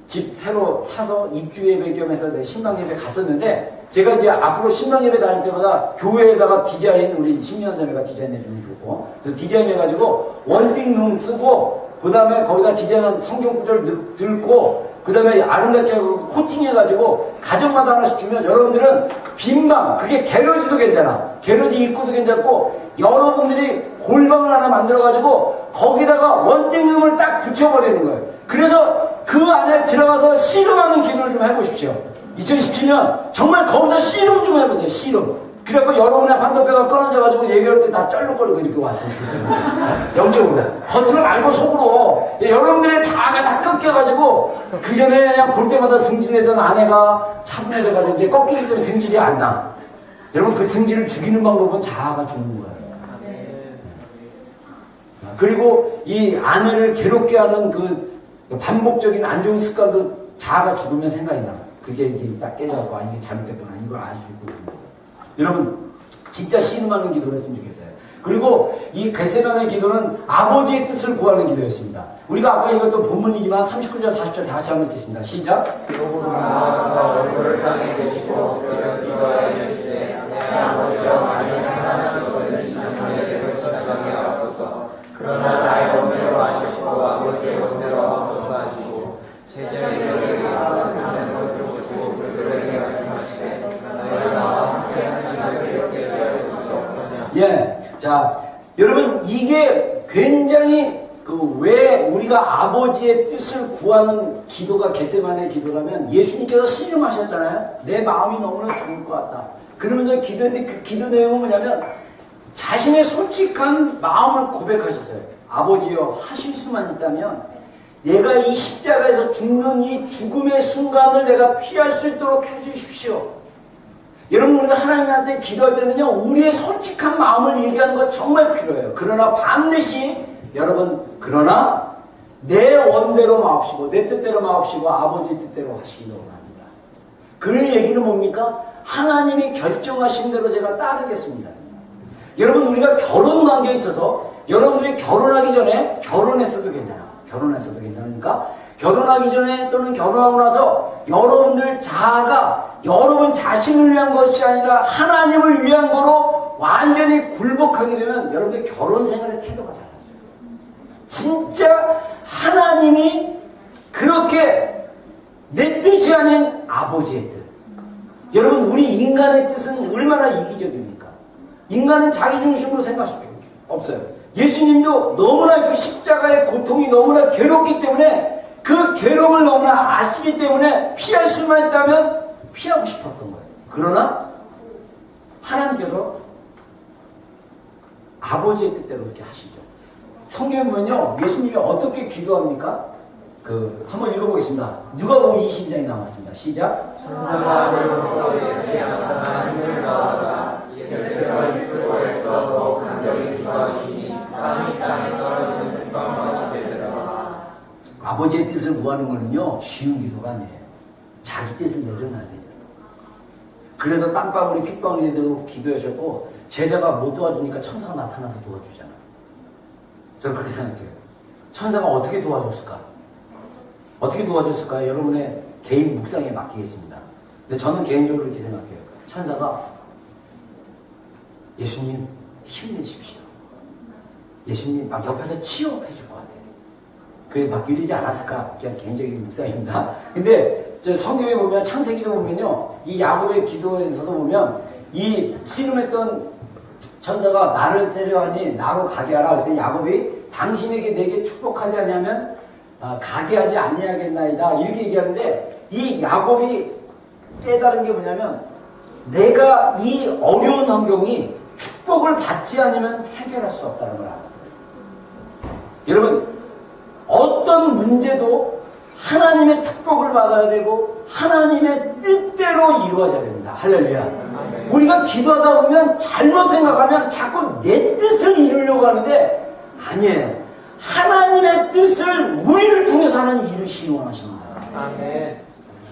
집 새로 사서 입주 예배 겸해서 신방 예배 갔었는데 제가 이제 앞으로 신방 예배 다닐 때마다 교회에다가 디자인 우리 신명자매가 디자인해 주는 거고 그래서 디자인 해가지고 원띵룸 쓰고 그 다음에 거기다 디자인한 성경 구절을 들고 그 다음에 아름답게 하고 코팅해가지고 가정마다 하나씩 주면 여러분들은 빈방 그게 게러지도 괜찮아. 게러지 입구도 괜찮고 여러분들이 골방을 하나 만들어가지고 거기다가 원띵룸을 딱 붙여버리는 거예요. 그래서 그 안에 들어가서 씨름하는 기도를 좀 해보십시오. 2017년 정말 거기서 씨름 좀 해보세요. 씨름. 그래갖고 여러분의 반도뼈가 끊어져가지고 예배할 때 다 쩔룩거리고 이렇게 왔어요. 영적으로. 겉으로 말고 속으로. 여러분들의 자아가 다 꺾여가지고 그 전에 그냥 볼 때마다 승진하던 아내가 차분해져가지고 이제 꺾이기 때문에 승질이 안 나. 여러분 그 승질을 죽이는 방법은 자아가 죽는 거예요. 그리고 이 아내를 괴롭게 하는 그 반복적인 안 좋은 습관도 자아가 죽으면 생각이 나. 그게 이게 딱 깨져갖고 아 이게 잘못됐구나 이걸 아시고 여러분 진짜 씨름하는 기도를 했으면 좋겠어요. 그리고 이 겟세마네 기도는 아버지의 뜻을 구하는 기도였습니다. 우리가 아까 읽었던 본문이지만 39절 40절 다 같이 한번 읽겠습니다. 시작. 나와서 얼굴을 땅에 계시고 이런 기도하여 주시되 내 아버지여 만일 하나님께서는 자녀에게서 시작하게 하옵소서. 그러나 나의 원대로 하시고 아버지의 원대로 하옵소서 하시고 제자들에게 하는 것을 보시고 그들에게 말씀하시되 너희가 나와 함께 하시기를 이렇게 하실 수 없느냐. 예, 자 여러분 이게 굉장히 왜 우리가 아버지의 뜻을 구하는 기도가 겟세마네 기도라면 예수님께서 씨름하셨잖아요. 내 마음이 너무나 좋을 것 같다. 그러면서 기도했는데 그 기도 내용은 뭐냐면 자신의 솔직한 마음을 고백하셨어요. 아버지여 하실 수만 있다면 내가 이 십자가에서 죽는 이 죽음의 순간을 내가 피할 수 있도록 해주십시오. 여러분, 우리가 하나님한테 기도할 때는요, 우리의 솔직한 마음을 얘기하는 거 정말 필요해요. 그러나 반드시, 여러분, 그러나 내 원대로 마옵시고, 내 뜻대로 마옵시고, 아버지 뜻대로 하시기 원합니다. 그 얘기는 뭡니까? 하나님이 결정하신 대로 제가 따르겠습니다. 여러분, 우리가 결혼 관계에 있어서, 여러분들이 결혼하기 전에, 결혼했어도 괜찮으니까, 결혼하기 전에 또는 결혼하고 나서 여러분들 자아가 여러분 자신을 위한 것이 아니라 하나님을 위한 거로 완전히 굴복하게 되면 여러분들 결혼 생활의 태도가 달라져요. 진짜 하나님이 그렇게 내 뜻이 아닌 아버지의 뜻. 여러분, 우리 인간의 뜻은 얼마나 이기적입니까? 인간은 자기 중심으로 생각할 수밖에 없어요. 예수님도 너무나 그 십자가의 고통이 너무나 괴롭기 때문에 그 괴로움을 너무나 아시기 때문에 피할 수만 있다면 피하고 싶었던 거예요. 그러나 하나님께서 아버지의 뜻대로 이렇게 하시죠. 성경에 보면요, 예수님이 어떻게 기도합니까? 한번 읽어보겠습니다. 누가복음 22장이 나왔습니다. 시작. 천사가 하늘로부터 예수의 하나님을 나아가 예수께서 입술로에서 더욱 간절히 기도하시니 땅에 떨어지는 핏방울 같이 되더라. 아버지의 뜻을 구하는 거는요, 쉬운 기도가 아니에요. 자기 뜻을 내려놔야 되죠. 그래서 땅방울이 핏방울이 되도록 기도하셨고, 제자가 못 도와주니까 천사가 나타나서 도와주잖아. 저는 그렇게 생각해요. 천사가 어떻게 도와줬을까? 어떻게 도와줬을까? 여러분의 개인 묵상에 맡기겠습니다. 근데 저는 개인적으로 이렇게 생각해요. 천사가 예수님 힘내십시오. 예수님 막 옆에서 치유해 줄 것 같아요. 그게 막 이러지 않았을까? 그냥 개인적인 묵상입니다. 근데 저 성경에 보면, 창세기도 보면요, 이 야곱의 기도에서도 보면 이 씨름했던 천사가 나를 세려하니 나로 가게 하라 할 때 야곱이 당신에게 내게 축복하지 않냐면 가게 하지 아니하겠나이다 이렇게 얘기하는데, 이 야곱이 깨달은 게 뭐냐면, 내가 이 어려운 환경이 축복을 받지 않으면 해결할 수 없다는 걸 알았어요. 여러분, 어떤 문제도 하나님의 축복을 받아야 되고 하나님의 뜻대로 이루어져야 됩니다. 할렐루야. 우리가 기도하다 보면 잘못 생각하면 자꾸 내 뜻을 이루려고 하는데 아니에요. 하나님의 뜻을 우리를 통해서 하나님 이루시기 원하십니다. 아멘.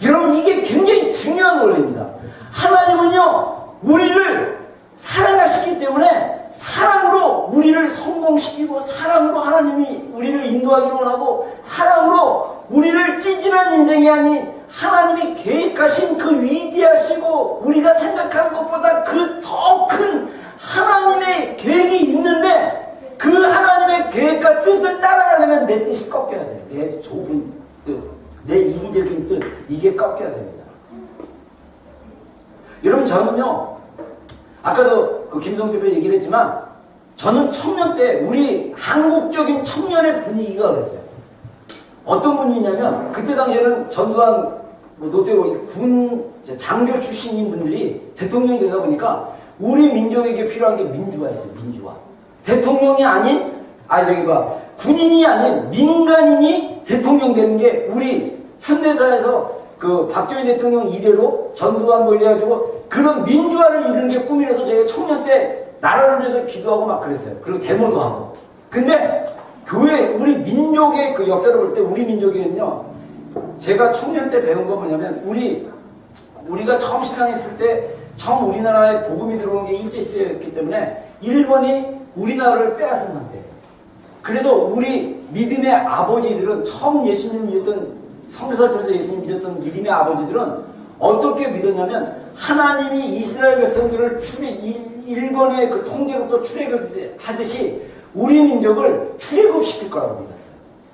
여러분, 이게 굉장히 중요한 원리입니다. 하나님은요, 우리를 사랑하시기 때문에 사랑으로 우리를 성공시키고, 사랑으로 하나님이 우리를 인도하기를 원하고, 사랑으로 우리를 찌질한 인생이 아닌 하나님이 계획하신 그 위대하시고 우리가 생각하는 것보다 그 더 큰 하나님의 계획이 있는데, 그 하나님의 계획과 뜻을 따라가려면 내 뜻이 꺾여야 돼요. 내 좁은 뜻, 내 이기적인 뜻, 이게 꺾여야 됩니다. 여러분, 저는요, 아까도 그 김성태 대표 얘기를 했지만, 저는 청년 때 우리 한국적인 청년의 분위기가 그랬어요. 어떤 분위기냐면, 그때 당시에는 전두환, 노태우 군 장교 출신인 분들이 대통령이 되다 보니까 우리 민족에게 필요한 게 민주화였어요. 민주화. 대통령이 아닌, 군인이 아닌 민간인이 대통령 되는 게 우리 현대사에서 그 박정희 대통령 이래로 전두환 이래가지고 그런 민주화를 이루는 게 꿈이라서 제가 청년 때 나라를 위해서 기도하고 막 그랬어요. 그리고 데모도 하고. 근데 교회, 우리 민족의 그 역사를 볼 때 우리 민족에는요, 제가 청년 때 배운 건 뭐냐면, 우리가 처음 신앙했을 때 처음 우리나라에 복음이 들어온 게 일제시대였기 때문에 일본이 우리나라를 빼앗은 상태예요. 그래서 우리 믿음의 아버지들은, 처음 예수님 믿었던, 성서를 통해서 예수님 믿었던 믿음의 아버지들은 어떻게 믿었냐면, 하나님이 이스라엘 백성들을 일본의 그 통제로부터 출애굽하듯이 우리 민족을 출애굽시킬 거라고 믿었어요.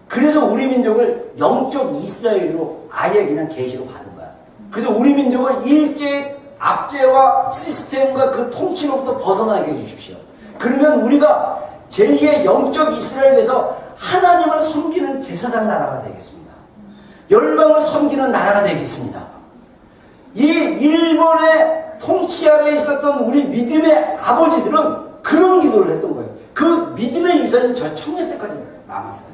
그래서 우리 민족을 영적 이스라엘로 아예 그냥 계시로 받은 거야. 그래서 우리 민족은 일제 압제와 시스템과 그 통치로부터 벗어나게 해주십시오. 그러면 우리가 제2의 영적 이스라엘에서 하나님을 섬기는 제사장 나라가 되겠습니다. 열방을 섬기는 나라가 되겠습니다. 이 일본의 통치 아래에 있었던 우리 믿음의 아버지들은 그런 기도를 했던 거예요. 그 믿음의 유산이 저 청년 때까지 남았어요.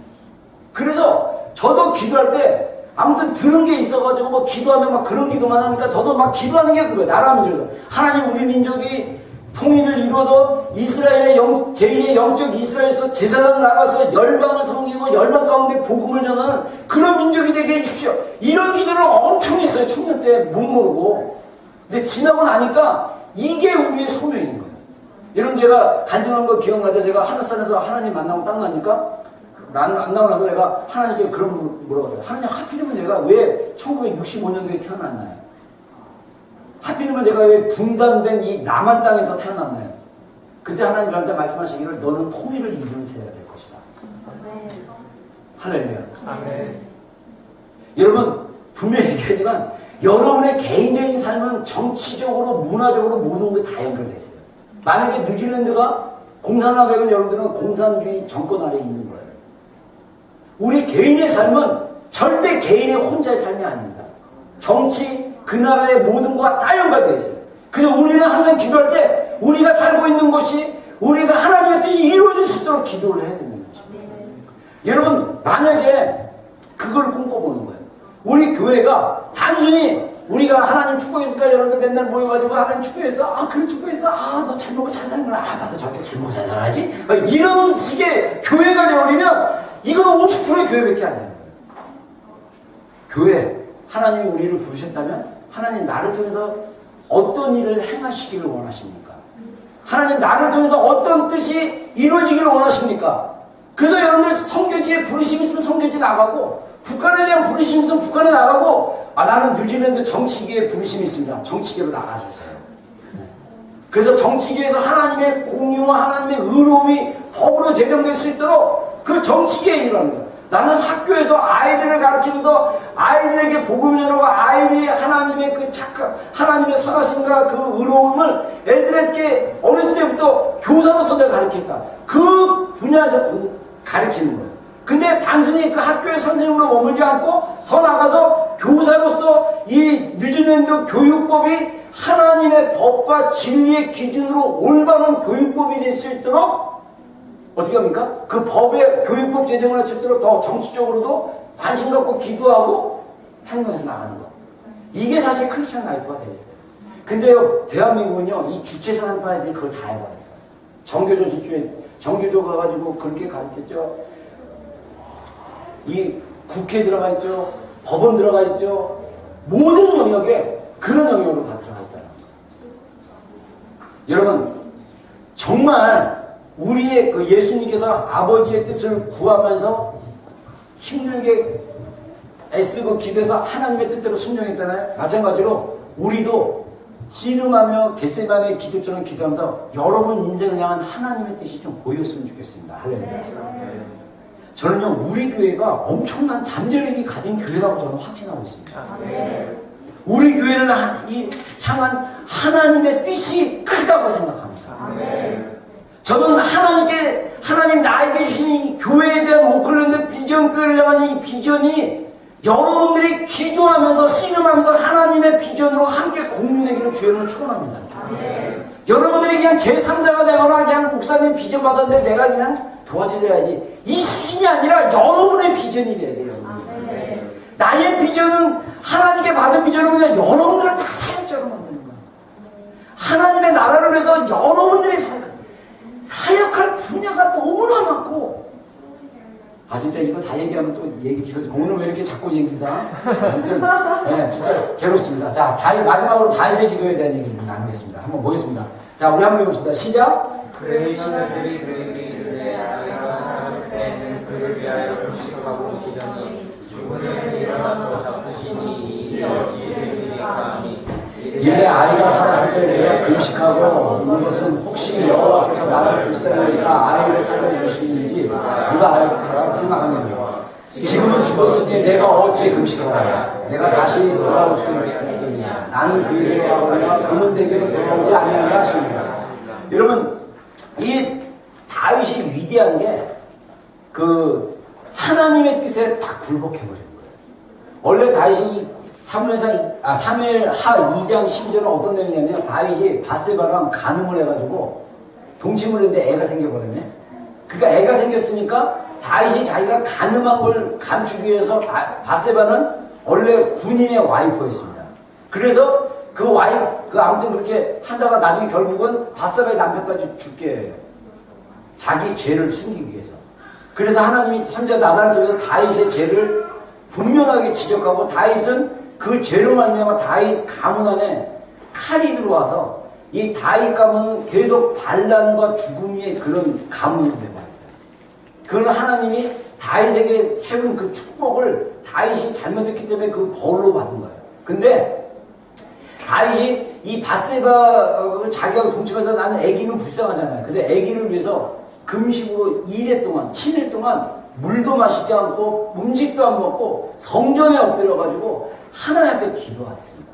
그래서 저도 기도할 때 아무튼 들은 게 있어가지고 뭐 기도하면 막 그런 기도만 하니까 저도 막 기도하는 게 그거예요. 나라 민족에서. 하나님 우리 민족이 통일을 이루어서 이스라엘의 제2의 영적 이스라엘에서 제사장 나가서 열방을 섬기고 열방 가운데 복음을 전하는 그런 민족이 되게 해주십시오. 이런 기도를 엄청 했어요. 청년 때 못 모르고. 근데 지나고 나니까 이게 우리의 소명인 거예요. 여러분 제가 간증한 거 기억나죠? 제가 하늘산에서 하나님 만나고 딱 나니까 안 나고 나서 내가 하나님께 그런 물어봤어요. 하나님 하필이면 내가 왜 1965년도에 태어났나요? 하필이면 제가 왜 분단된 이 남한 땅에서 태어났나요? 그때 하나님 저한테 말씀하시기를 너는 통일을 이루는 세대가 될 것이다. 할렐루야. 아멘. 여러분 분명히 얘기하지만 여러분의 개인적인 삶은 정치적으로 문화적으로 모든 게 다 연결되어 있어요. 만약에 뉴질랜드가 공산화되면 여러분들은 공산주의 정권 아래에 있는 거예요. 우리 개인의 삶은 절대 개인의 혼자의 삶이 아닙니다. 정치, 그 나라의 모든 것과 다 연결되어 있어요. 그래서 우리는 항상 기도할 때 우리가 살고 있는 곳이 우리가 하나님의 뜻이 이루어질 수 있도록 기도를 해야 되는 거죠. 여러분 만약에 그걸 꿈꿔보는 거예요. 우리 교회가 단순히 우리가 하나님 축복해줄까 여러분들 맨날 모여가지고 하나님 축복했어. 그래 축복했어. 너 잘 먹고 잘 사는구나. 나도 저렇게 잘 먹고 잘 살아야지. 이런 식의 교회가 되어버리면 이거는 50%의 교회밖에 안 돼요. 교회 하나님이 우리를 부르셨다면 하나님 나를 통해서 어떤 일을 행하시기를 원하십니까? 하나님 나를 통해서 어떤 뜻이 이루어지기를 원하십니까? 그래서 여러분들 선교지에 부르심이 있으면 선교지 나가고 북한에 대한 부르심이 있으면 북한에 나가고 나는 뉴질랜드 정치계에 부르심이 있습니다. 정치계로 나가주세요. 그래서 정치계에서 하나님의 공의와 하나님의 의로움이 법으로 제정될 수 있도록 그 정치계에 일하는 거예요. 나는 학교에서 아이들을 가르치면서 아이들에게 복음을 전하고 아이들이 하나님의 그 착각, 하나님의 선하심과 그 의로움을 애들에게 어렸을 때부터 교사로서 내가 가르쳤다. 그 분야에서 가르치는 거예요. 근데 단순히 그 학교의 선생님으로 머물지 않고 더 나가서 교사로서 이 뉴질랜드 교육법이 하나님의 법과 진리의 기준으로 올바른 교육법이 될 수 있도록 어떻게 합니까? 그 법의 교육법 제정을 할 수 있도록 더 정치적으로도 관심 갖고 기도하고 행동해서 나가는 거. 이게 사실 크리스천 라이프가 되어 있어요. 근데요, 대한민국은요, 이 주체사상파들이 그걸 다 해버렸어요. 정교조 집주에, 정교조 가가지고 그렇게 가르쳤죠. 이 국회에 들어가 있죠. 법원 들어가 있죠. 모든 영역에 그런 영역으로 다 들어가 있다는 거예요. 여러분, 정말 우리의 그 예수님께서 아버지의 뜻을 구하면서 힘들게 애쓰고 기도해서 하나님의 뜻대로 순종했잖아요. 마찬가지로 우리도 씨름하며 겟세마네의 기도처럼 기도하면서 여러분 인생을 향한 하나님의 뜻이 좀 보였으면 좋겠습니다. 할렐루야. 저는요, 우리 교회가 엄청난 잠재력이 가진 교회라고 저는 확신하고 있습니다. 우리 교회를 향한 하나님의 뜻이 크다고 생각합니다. 저는 하나님 나에게 주신 이 교회에 대한 오클랜드 비전 교회를 향한 이 비전이 여러분들이 기도하면서 씨름하면서 하나님의 비전으로 함께 공유되기를 주여는 축원합니다. 여러분들이 그냥 제3자가 되거나 그냥 목사님 비전 받았는데 내가 그냥 도와드려야지. 이 수준이 아니라 여러분의 비전이 돼야 돼요. 나의 비전은 하나님께 받은 비전은 그냥 여러분들을 다 사역자로 만드는 거예요. 하나님의 나라를 위해서 여러분들이 사역할 분야가 너무나 많고 진짜 이거 다 얘기하면 또 얘기 길어져. 오늘 왜 이렇게 자꾸 얘기입니다. 네, 진짜 괴롭습니다. 자, 마지막으로 다윗의 기도에 대한 얘기를 나누겠습니다. 한번 보겠습니다. 자, 우리 한번 해봅시다. 시작. 그의 신하들이 그에게 아내가 살았을 때는 그를 위하여 금식하고 오시더니 죽으면 일어나서 잡수시니 이 없이 되리까 하니 이래 아이가 살았을 때 내가 금식하고 이것은 혹시 여호와께서 나를 불쌍히 여기사 아이를 살려주시는지 누가 알까 생각하느냐. 지금은 죽었으니 내가 어찌 금식하랴. 내가 다시 돌아올 수 있느냐. 나는 그에게로 가거나 그는 내게로 돌아오지 아니하리라 하십니다. 여러분, 이 다윗이 위대한 게 그 하나님의 뜻에 딱 굴복해버린 거예요. 원래 다윗이 사무엘하 2장 12절은 어떤 내용이냐면 다윗이 바세바랑 간음을 해가지고 동침을 했는데 애가 생겨버렸네. 그러니까 애가 생겼으니까 다윗이 자기가 가늠한 걸 감추기 위해서 바세바는 원래 군인의 와이프였습니다. 그래서 그 아무튼 그렇게 하다가 나중에 결국은 바세바의 남편까지 죽게 해요. 자기 죄를 숨기기 위해서. 그래서 하나님이 선지자 나단을 통해서 다윗의 죄를 분명하게 지적하고 다윗은 그 죄로 말미암아 다윗 가문 안에 칼이 들어와서 이 다윗 가문은 계속 반란과 죽음의 그런 가문이 되어버렸어요. 그건 하나님이 다윗에게 세운 그 축복을 다윗이 잘못했기 때문에 그 벌로 받은 거예요. 근데 다윗이 이 바세바 자기가 동침해서 나는 아기는 불쌍하잖아요. 그래서 아기를 위해서 금식으로 2일 동안 7일 동안 물도 마시지 않고 음식도 안 먹고 성전에 엎드려가지고 하나님 앞에 기도했습니다.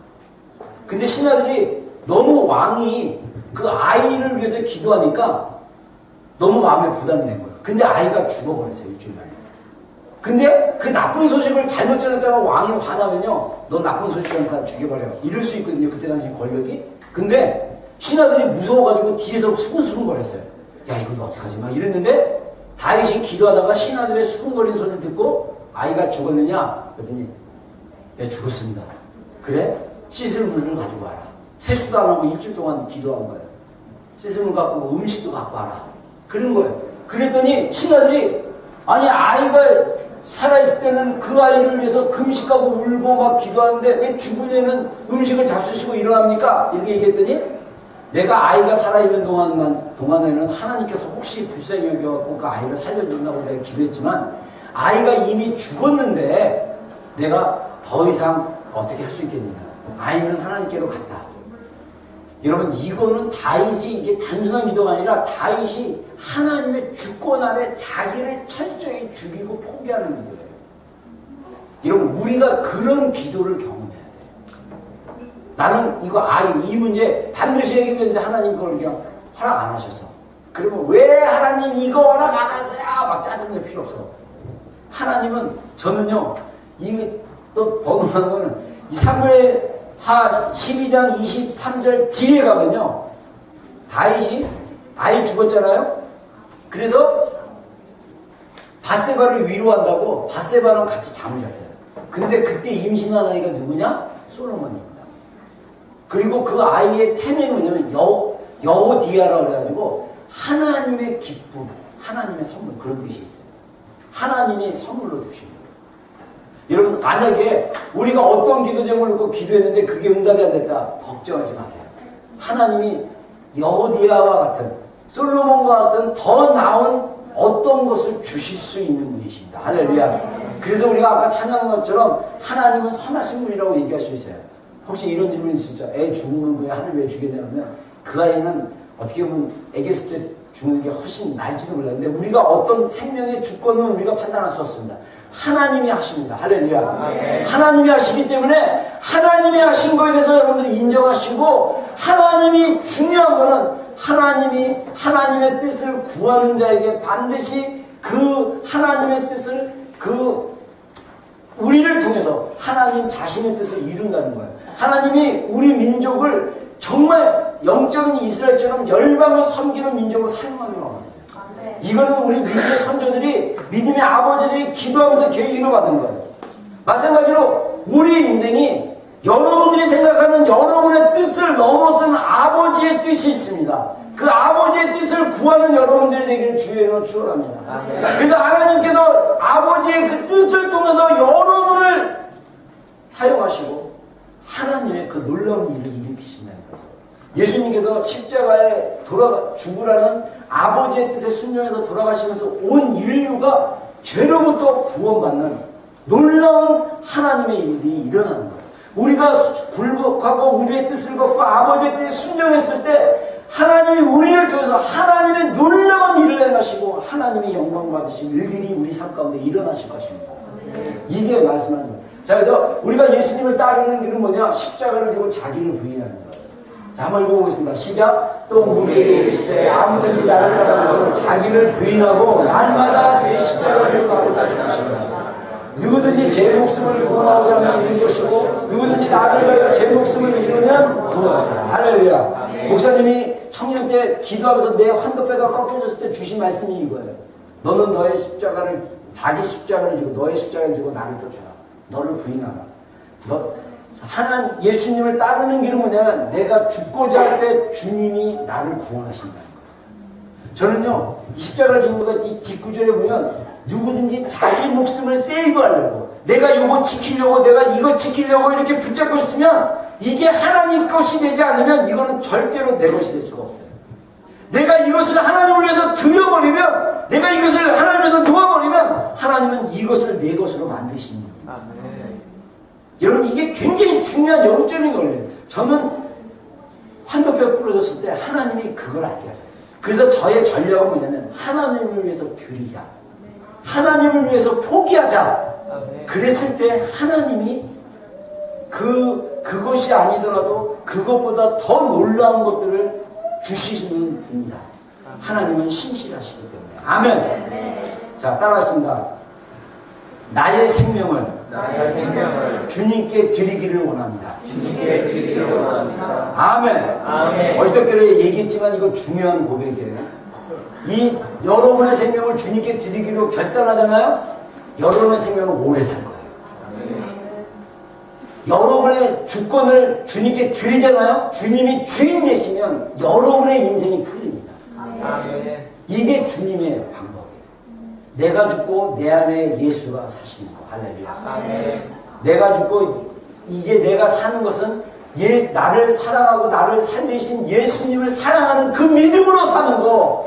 근데 신하들이 너무 왕이 그 아이를 위해서 기도하니까 너무 마음에 부담이 된 거예요. 근데 아이가 죽어버렸어요. 일주일 만에. 근데 그 나쁜 소식을 잘못 전했다가 왕이 화나면요, 너 나쁜 소식 전했다 죽여버려. 이럴 수 있거든요. 그때 당시 권력이. 근데 신하들이 무서워가지고 뒤에서 수근수근 거렸어요. 야, 이거 어떡하지? 막 이랬는데 다윗이 기도하다가 신하들의 수근거리는 소리를 듣고 아이가 죽었느냐? 그랬더니 예, 죽었습니다. 그래? 씻을 물을 가지고 와라. 세수도 안 하고 일주일 동안 기도한 거예요. 씻을 물 갖고 오고 음식도 갖고 와라. 그런 거예요. 그랬더니 신하들이 아니 아이가 살아있을 때는 그 아이를 위해서 금식하고 울고 막 기도하는데 왜 죽은 애는 음식을 잡수시고 일어납니까? 이렇게 얘기했더니 내가 아이가 살아있는 동안에는 하나님께서 혹시 불쌍히 여겨갖고 그 아이를 살려준다고 내가 기도했지만 아이가 이미 죽었는데 내가 더 이상 어떻게 할 수 있겠느냐. 아이는 하나님께로 갔다. 여러분 이거는 다윗이 이게 단순한 기도가 아니라 다윗이 하나님의 주권 아래 자기를 철저히 죽이고 포기하는 기도예요. 여러분 우리가 그런 기도를 경험해야 돼요. 나는 이거 이 문제 반드시 해결되는데 하나님 그걸 그냥 허락 안 하셔서. 그러면 왜 하나님 이거 허락 안 하세요? 막 짜증낼 필요 없어. 하나님은 저는요 이게 또 번호한 거는 이 사무엘 하 12장 23절 뒤에 가면요 다윗이 아이 죽었잖아요. 그래서 바세바를 위로한다고 바세바랑 같이 잠을 잤어요. 근데 그때 임신한 아이가 누구냐? 솔로몬입니다. 그리고 그 아이의 태명이 뭐냐면 여호디아라고 그래가지고 하나님의 기쁨, 하나님의 선물 그런 뜻이 있어요. 하나님의 선물로 주신 거예요. 여러분 만약에 우리가 어떤 기도 제목을 놓고 기도했는데 그게 응답이 안 됐다 걱정하지 마세요. 하나님이 여호디아와 같은 솔로몬과 같은 더 나은 어떤 것을 주실 수 있는 분이십니다. 할렐루야. 그래서 우리가 아까 찬양한 것처럼 하나님은 선하신 분이라고 얘기할 수 있어요. 혹시 이런 질문이 있었죠. 애 죽으면 왜 하나님 왜 죽였냐면 그 아이는 어떻게 보면 애기였을 때 죽는 게 훨씬 나을지도 몰랐는데 우리가 어떤 생명의 주권은 우리가 판단할 수 없습니다. 하나님이 하십니다. 할렐루야. 네. 하나님이 하시기 때문에 하나님이 하신 거에 대해서 여러분들이 인정하시고 하나님이 중요한 거는 하나님이 하나님의 뜻을 구하는 자에게 반드시 그 하나님의 뜻을 우리를 통해서 하나님 자신의 뜻을 이룬다는 거예요. 하나님이 우리 민족을 정말 영적인 이스라엘처럼 열방을 섬기는 민족으로 사용하기로 하셨어요. 이거는 우리 믿음의 선조들이 믿음의 아버지들이 기도하면서 계획을 받은 거예요. 마찬가지로 우리 인생이 여러분들이 생각하는 여러분의 뜻을 넘어서는 아버지의 뜻이 있습니다. 그 아버지의 뜻을 구하는 여러분들이 되기를 주의 이름으로 축원합니다. 그래서 하나님께서 아버지의 그 뜻을 통해서 여러분을 사용하시고 하나님의 그 놀라운 일을 일으키신다는 거예요. 예수님께서 십자가에 죽으라는 아버지의 뜻에 순종해서 돌아가시면서 온 인류가 죄로부터 구원받는 놀라운 하나님의 일이 일어나는 거예요. 우리가 굴복하고 우리의 뜻을 걷고 아버지의 뜻에 순종했을 때 하나님이 우리를 통해서 하나님의 놀라운 일을 행하시고 하나님의 영광 받으신 일들이 우리 삶 가운데 일어나실 것입니다. 이게 말씀하는 거예요. 자, 그래서 우리가 예수님을 따르는 길은 뭐냐? 십자가를 지고 자기를 부인하는 거예요. 자, 한번 읽어보겠습니다. 시작. 또 무리 이르시되 아무든지 나를 따르면 자기를 부인하고 날마다 제 십자가를 지고 가십니다. 누구든지 제 목숨을 구원하고자 하면 이룬 것이고 누구든지 나를 위하여 제 목숨을 잃으면 구원합니다. 할렐루야. 목사님이 청년 때 기도하면서 내 환도뼈가 꺾여졌을 때 주신 말씀이 이거예요. 너는 너의 십자가를, 자기 십자가를 지고 너의 십자가를 지고 나를 쫓아라. 너를 부인하라. 하나님 예수님을 따르는 길은 뭐냐면 내가 죽고자 할 때 주님이 나를 구원하신다는 거예요. 저는요 이 십자가를 지는 거가 이 뒷구절에 보면 누구든지 자기 목숨을 세이브하려고, 내가 이거 지키려고, 내가 이거 지키려고 이렇게 붙잡고 있으면 이게 하나님 것이 되지 않으면 이거는 절대로 내 것이 될 수가 없어요. 내가 이것을 하나님을 위해서 드려버리면, 내가 이것을 하나님을 위해서 놓아버리면 하나님은 이것을 내 것으로 만드시는 겁니다. 여러분 이게 굉장히 중요한 영적인 원리예요. 저는 환도뼈 부러졌을 때 하나님이 그걸 알게 하셨어요. 그래서 저의 전략은 뭐냐면 하나님을 위해서 드리자, 하나님을 위해서 포기하자. 그랬을 때 하나님이 그것이 아니더라도 그것보다 더 놀라운 것들을 주시는 분이다. 하나님은 신실하시기 때문에. 아멘. 자, 따라하겠습니다. 나의 생명을 주님께 드리기를 원합니다. 아멘. 얼떨결에 얘기했지만 이거 중요한 고백이에요. 이 여러분의 생명을 주님께 드리기로 결단하잖아요. 여러분의 생명은 오래 살 거예요. 여러분의 주권을 주님께 드리잖아요. 주님이 주인 되시면 여러분의 인생이 풀립니다. 이게 주님의 방법이에요. 내가 죽고 내 안에 예수가 사시는 거. 할렐루야. 내가 죽고 이제 내가 사는 것은 나를 사랑하고 나를 살리신 예수님을 사랑하는 그 믿음으로 사는 거.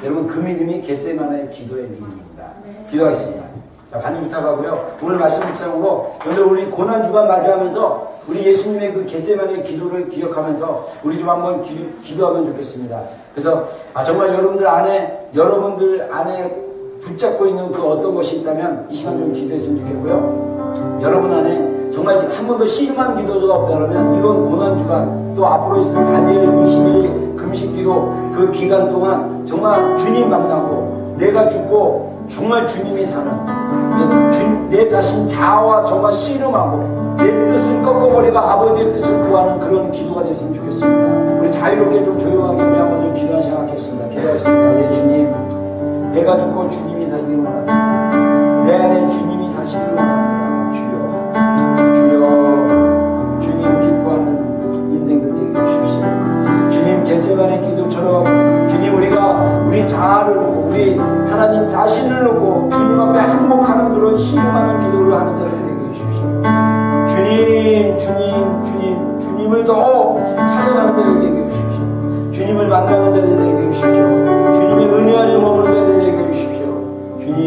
여러분 그 믿음이 겟세마네의 기도의 믿음입니다. 기도하겠습니다. 자, 반주 부탁하고요. 오늘 말씀 묵상으로 오늘 우리 고난주간 맞이하면서 우리 예수님의 그 겟세마네의 기도를 기억하면서 우리 좀 한번 기도하면 좋겠습니다. 그래서 정말 여러분들 안에 붙잡고 있는 그 어떤 것이 있다면 이 시간 좀 기도했으면 좋겠고요. 여러분 안에 정말 한 번도 씨름한 기도가 없다면 이번 고난주간 또 앞으로 있을 다니엘 20일 금식기도 그 기간 동안 정말 주님 만나고 내가 죽고 정말 주님이 사는 내 자신 자아와 정말 씨름하고 내 뜻을 꺾어버리고 아버지의 뜻을 구하는 그런 기도가 됐으면 좋겠습니다. 우리 자유롭게 좀 조용하게 우리 한번 좀 기도하시 생각하겠습니다. 기도하겠습니다. 예 주님, 내가 죽고 주님이 살기를 원합니다. 내 안에 주님이 사시기를 원합니다. 주여 주님 기뻐하는 인생들 되게 해주십시오. 주님 겟세마네 기도처럼 주님 우리 자아를 놓고 우리 하나님 자신을 놓고 주님 앞에 항복하는 그런 신음하는 기도를 하는 자들 되게 해주십시오. 주님을 더 찾아가는 자들 되게 해주십시오. 주님을 만나는 자들 되게 해주십시오. 주님의 은혜 안에 머무는 자들 되게 해주십시오. 주님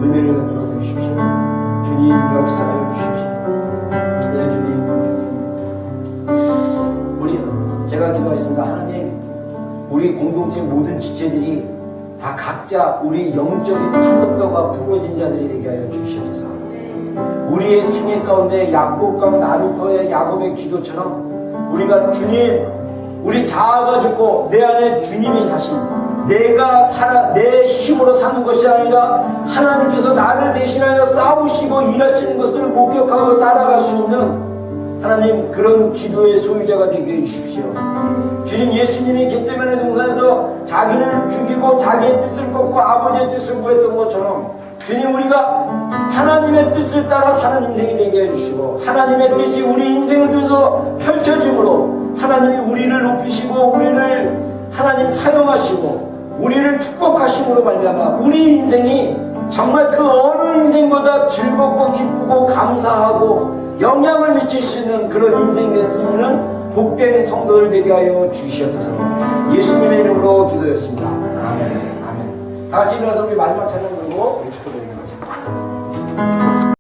은혜를 베풀어 주십시오. 주님 역사하여 주십시오. 네 주님, 제가 기도하겠습니다. 하나님, 우리 공동체 모든 지체들이 다 각자 우리 영적인 환도뼈가 부러진 자들이 되게 하여 주시옵소서. 우리의 생애 가운데 야곱과 나루토의 야곱의 기도처럼 우리가 주님, 우리 자아가 죽고 내 안에 주님이 사신, 내가 내 힘으로 사는 것이 아니라 하나님께서 나를 대신하여 싸우시고 일하시는 것을 목격하고 따라갈 수 있는 하나님 그런 기도의 소유자가 되게 해주십시오. 주님, 예수님이 겟세마네 동산에서 자기를 죽이고 자기의 뜻을 꺾고 아버지의 뜻을 구했던 것처럼 주님, 우리가 하나님의 뜻을 따라 사는 인생이 되게 해주시고 하나님의 뜻이 우리 인생을 통해서 펼쳐짐으로 하나님이 우리를 높이시고 우리를 하나님 사용하시고 우리를 축복하심으로 말미암아 우리 인생이 정말 그 어느 인생보다 즐겁고 기쁘고 감사하고 영향을 미칠 수 있는 그런 인생 될 수 있는 복된 성도들 되게 하여 주시옵소서. 예수님의 이름으로 기도했습니다. 아멘. 아멘. 다 같이 일어나서 우리 마지막 찬양 부르고 우리 축복드리겠습니다.